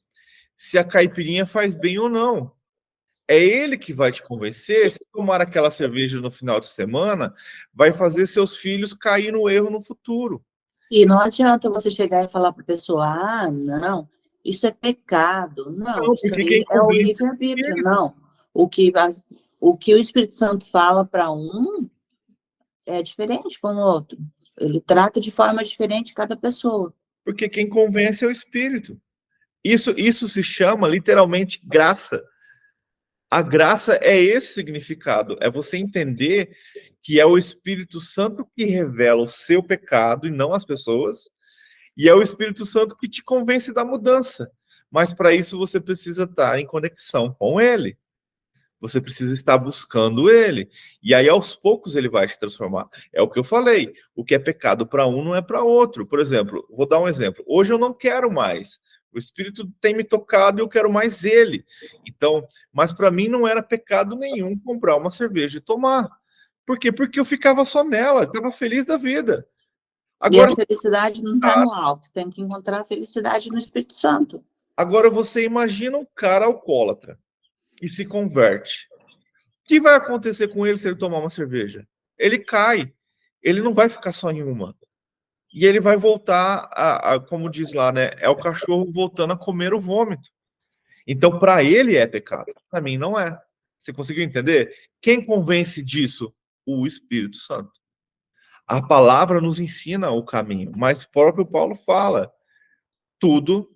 se a caipirinha faz bem ou não. É ele que vai te convencer se tomar aquela cerveja no final de semana vai fazer seus filhos cair no erro no futuro. E não adianta você chegar e falar para a pessoa, ah, não, isso é pecado. Não, Não, isso porque aí quem é o convence livre-arbítrio. Não. O que o Espírito Santo fala para um é diferente com o outro. Ele trata de forma diferente cada pessoa. porque quem convence é o Espírito. Isso se chama literalmente graça. A graça é esse significado, é você entender que é o Espírito Santo que revela o seu pecado e não as pessoas, e é o Espírito Santo que te convence da mudança. Mas para isso você precisa estar em conexão com ele. Você precisa estar buscando ele. E aí, aos poucos, ele vai te transformar. É o que eu falei. O que é pecado para um não é para outro. Por exemplo, vou dar um exemplo. Hoje eu não quero mais. O Espírito tem me tocado e eu quero mais ele. Então, mas para mim não era pecado nenhum comprar uma cerveja e tomar. Por quê? Porque eu ficava só nela, estava feliz da vida. Agora, e a felicidade não está no alto, tem que encontrar a felicidade no Espírito Santo. Agora você imagina um cara alcoólatra que se converte. O que vai acontecer com ele se ele tomar uma cerveja? Ele cai. Ele não vai ficar só em uma. E ele vai voltar como diz lá, né? É o cachorro voltando a comer o vômito. Então, para ele é pecado. Para mim, não é. Você conseguiu entender? Quem convence disso? O Espírito Santo. A palavra nos ensina o caminho, mas o próprio Paulo fala tudo,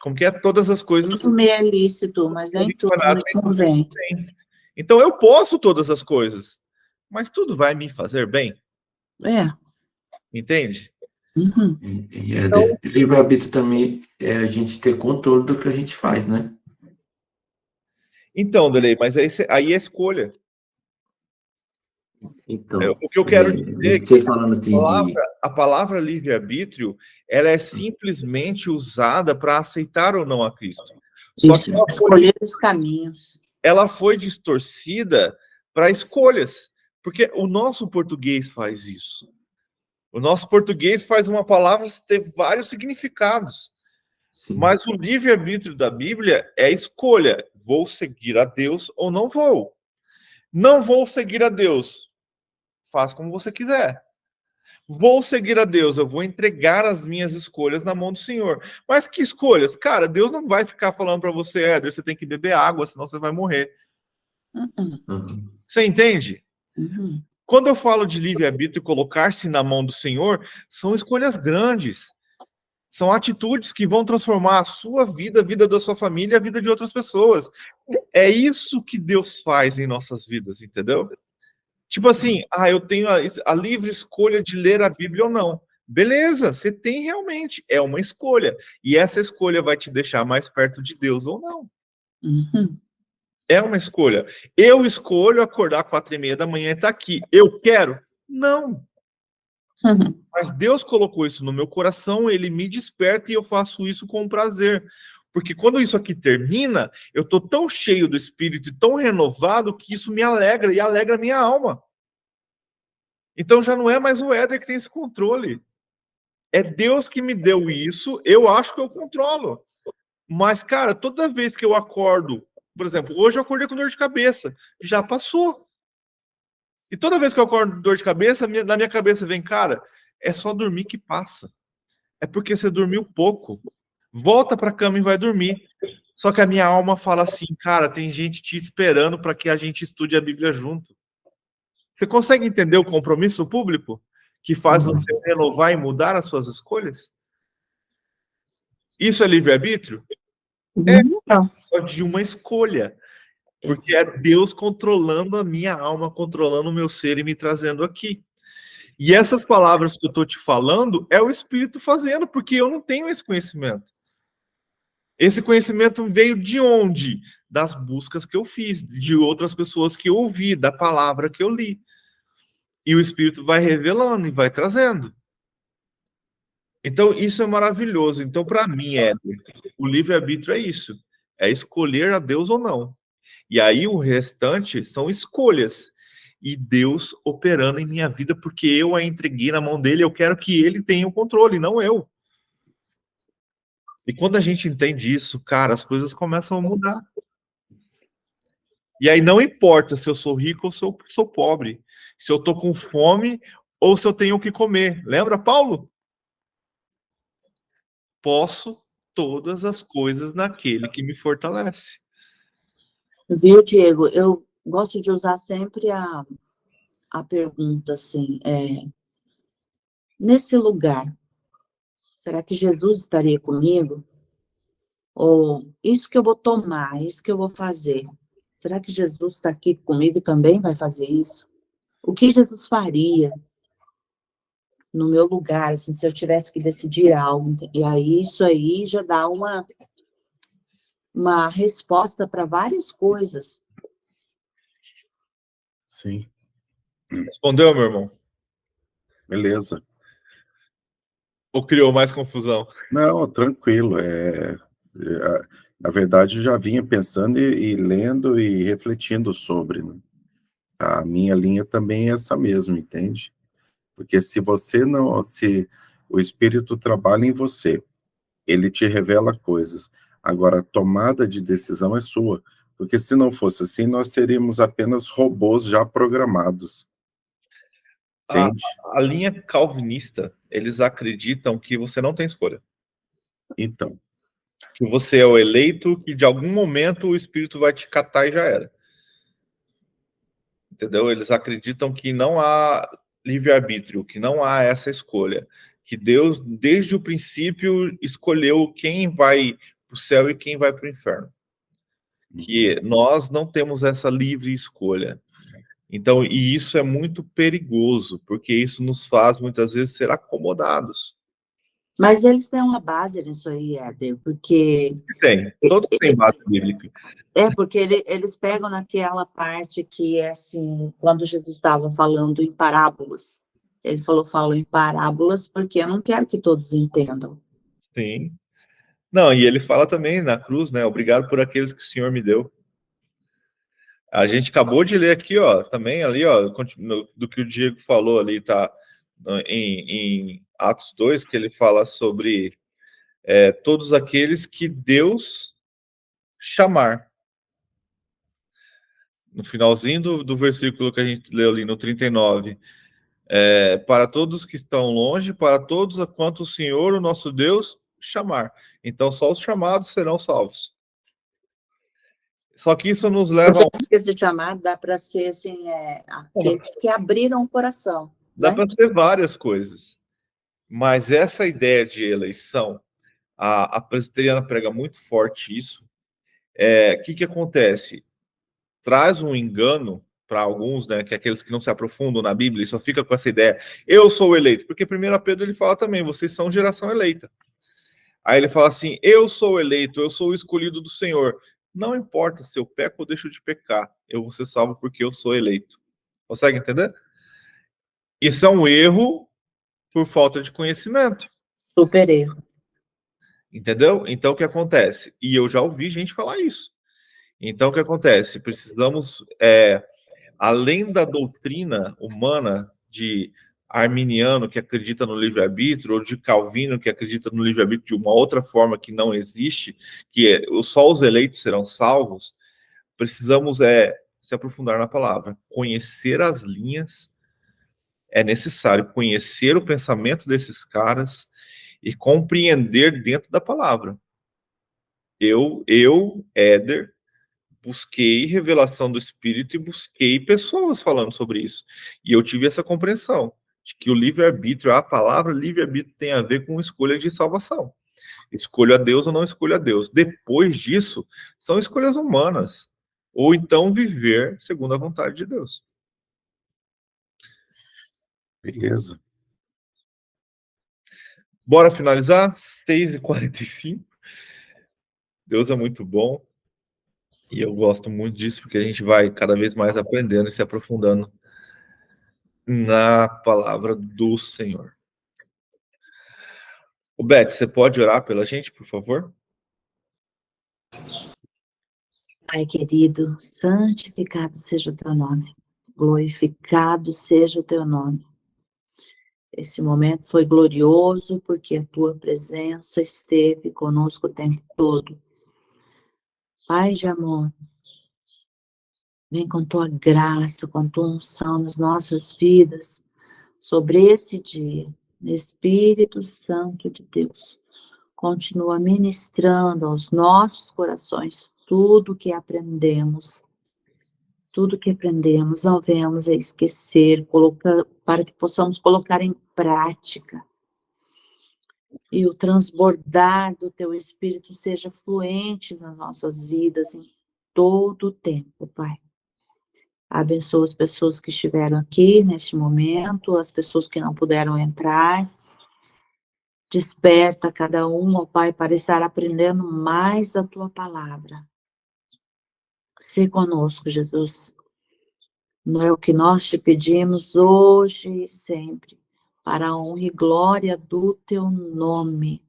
como que é? Todas as coisas... Tudo me é lícito, mas nem tudo me convém. Então, eu posso todas as coisas, mas tudo vai me fazer bem. É. Entende? Uhum. Então, livre-arbítrio também é a gente ter controle do que a gente faz, né? Então, Delei, mas aí é escolha. Então, o que eu quero dizer é que você falando assim a palavra livre-arbítrio, ela é simplesmente usada para aceitar ou não a Cristo. Só Isso, que escolher os caminhos. Ela foi distorcida para escolhas, porque o nosso português faz isso. O nosso português faz uma palavra ter vários significados. Sim. Mas o livre-arbítrio da Bíblia é escolha. Vou seguir a Deus ou não vou? Não vou seguir a Deus. Faz como você quiser. Vou seguir a Deus, eu vou entregar as minhas escolhas na mão do Senhor. Mas que escolhas? Cara, Deus não vai ficar falando para você, Éder, você tem que beber água, senão você vai morrer. Você entende? Uhum. Quando eu falo de livre-arbítrio e colocar-se na mão do Senhor, são escolhas grandes. São atitudes que vão transformar a sua vida, a vida da sua família, a vida de outras pessoas. É isso que Deus faz em nossas vidas, entendeu? Tipo assim, eu tenho a livre escolha de ler a Bíblia ou não. Beleza, você tem realmente. É uma escolha. E essa escolha vai te deixar mais perto de Deus ou não. Uhum. É uma escolha. Eu escolho acordar 4:30 da manhã e estar aqui. Eu quero? Não. Uhum. Mas Deus colocou isso no meu coração, ele me desperta e eu faço isso com prazer. Porque quando isso aqui termina, eu estou tão cheio do Espírito e tão renovado que isso me alegra e alegra a minha alma. Então já não é mais o Éder que tem esse controle. É Deus que me deu isso, eu acho que eu controlo. Mas, cara, toda vez que eu acordo, por exemplo, hoje eu acordei com dor de cabeça, já passou. E toda vez que eu acordo com dor de cabeça, na minha cabeça vem, cara, é só dormir que passa. É porque você dormiu pouco. Volta para a cama e vai dormir. Só que a minha alma fala assim, cara, tem gente te esperando para que a gente estude a Bíblia junto. Você consegue entender o compromisso público que faz você renovar e mudar as suas escolhas? Isso é livre-arbítrio? É de uma escolha. Porque é Deus controlando a minha alma, controlando o meu ser e me trazendo aqui. E essas palavras que eu estou te falando é o Espírito fazendo, porque eu não tenho esse conhecimento. Esse conhecimento veio de onde? Das buscas que eu fiz, de outras pessoas que eu ouvi, da palavra que eu li. E o Espírito vai revelando e vai trazendo. Então, isso é maravilhoso. Então, para mim, Éder, o livre-arbítrio é isso, é escolher a Deus ou não. E aí o restante são escolhas. E Deus operando em minha vida, porque eu a entreguei na mão dele, eu quero que ele tenha o controle, não eu. E quando a gente entende isso, cara, as coisas começam a mudar. E aí não importa se eu sou rico ou se eu sou pobre, se eu tô com fome ou se eu tenho o que comer. Lembra, Paulo? Posso todas as coisas naquele que me fortalece. Viu, Diego? Eu gosto de usar sempre a pergunta assim, nesse lugar, será que Jesus estaria comigo? Ou isso que eu vou tomar, isso que eu vou fazer, será que Jesus está aqui comigo e também vai fazer isso? O que Jesus faria no meu lugar, assim, se eu tivesse que decidir algo? E aí, isso aí já dá uma resposta para várias coisas. Sim, Respondeu, meu irmão? beleza. Ou criou mais confusão? Não, tranquilo. Na verdade, eu já vinha pensando e lendo e refletindo sobre, né? A minha linha também é essa mesma, entende? Porque se você não, se o Espírito trabalha em você, ele te revela coisas. Agora, a tomada de decisão é sua. Porque se não fosse assim, nós seríamos apenas robôs já programados. A, Entende? a linha calvinista, eles acreditam que você não tem escolha. Então, Que você é o eleito, que de algum momento o Espírito vai te catar e já era. Entendeu? Eles acreditam que não há livre-arbítrio, que não há essa escolha. Que Deus, desde o princípio, escolheu quem vai para o céu e quem vai para o inferno. Que nós não temos essa livre escolha. Então, e isso é muito perigoso, porque isso nos faz, muitas vezes, ser acomodados. Mas eles têm uma base nisso aí, Éder, porque Tem, todos têm base bíblica. porque eles pegam naquela parte que é assim, quando Jesus estava falando em parábolas. Ele falou em parábolas porque eu não quero que todos entendam. Sim. Não, e ele fala também na cruz, né? Obrigado por aqueles que o Senhor me deu. A gente acabou de ler aqui, ó, também ali, ó, do que o Diego falou ali, tá? Em Atos 2, que ele fala sobre todos aqueles que Deus chamar. No finalzinho do versículo que a gente leu ali, no 39. Para todos que estão longe, para todos a quanto o Senhor, o nosso Deus, chamar. Então, só os chamados serão salvos. Só que isso nos leva Porque esse chamado dá para ser assim, aqueles que abriram o coração. Dá Né? para ser várias coisas. Mas essa ideia de eleição, a presbiteriana prega muito forte isso. O que acontece? Traz um engano para alguns, né, que é aqueles que não se aprofundam na Bíblia e só fica com essa ideia, eu sou eleito, porque 1 Pedro ele fala também, vocês são geração eleita. Aí ele fala assim, eu sou eleito, eu sou o escolhido do Senhor. Não importa se eu peco ou deixo de pecar, eu vou ser salvo porque eu sou eleito. Consegue entender? Isso é um erro por falta de conhecimento. Super erro. Entendeu? Então, o que acontece? E eu já ouvi gente falar isso. Então, o que acontece? Precisamos, além da doutrina humana de arminiano que acredita no livre-arbítrio, ou de Calvino que acredita no livre-arbítrio de uma outra forma que não existe, que só os eleitos serão salvos, precisamos se aprofundar na palavra. Conhecer as linhas, é necessário conhecer o pensamento desses caras e compreender dentro da palavra. Eu, Éder, busquei revelação do Espírito e busquei pessoas falando sobre isso. E eu tive essa compreensão de que o livre-arbítrio, a palavra livre-arbítrio tem a ver com escolha de salvação. Escolho a Deus ou não escolho a Deus. Depois disso, são escolhas humanas. Ou então viver segundo a vontade de Deus. beleza. Bora finalizar? 6h45. Deus é muito bom. E eu gosto muito disso, porque a gente vai cada vez mais aprendendo e se aprofundando na palavra do Senhor. O Beth, você pode orar pela gente, por favor? Pai querido, santificado seja o teu nome, glorificado seja o teu nome. Esse momento foi glorioso porque a tua presença esteve conosco o tempo todo. Pai de amor, vem com tua graça, com tua unção nas nossas vidas, sobre esse dia. Espírito Santo de Deus, continua ministrando aos nossos corações tudo que aprendemos. Tudo que aprendemos, não venhamos a esquecer, para que possamos colocar em prática. E o transbordar do teu Espírito seja fluente nas nossas vidas em todo o tempo, Pai. Abençoa as pessoas que estiveram aqui neste momento, as pessoas que não puderam entrar. Desperta cada um, ó Pai, para estar aprendendo mais da tua palavra. Se conosco, Jesus. Não é o que nós te pedimos hoje e sempre, para a honra e glória do teu nome.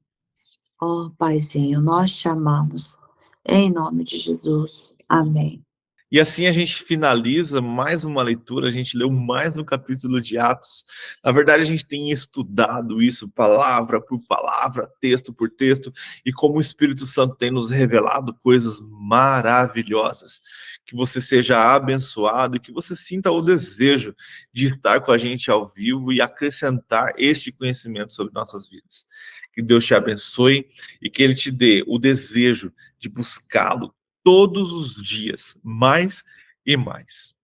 Ó Paizinho, nós te amamos. Em nome de Jesus. Amém. E assim a gente finaliza mais uma leitura, a gente leu mais um capítulo de Atos. Na verdade, a gente tem estudado isso palavra por palavra, texto por texto, e como o Espírito Santo tem nos revelado coisas maravilhosas. Que você seja abençoado e que você sinta o desejo de estar com a gente ao vivo e acrescentar este conhecimento sobre nossas vidas. Que Deus te abençoe e que Ele te dê o desejo de buscá-lo todos os dias, mais e mais.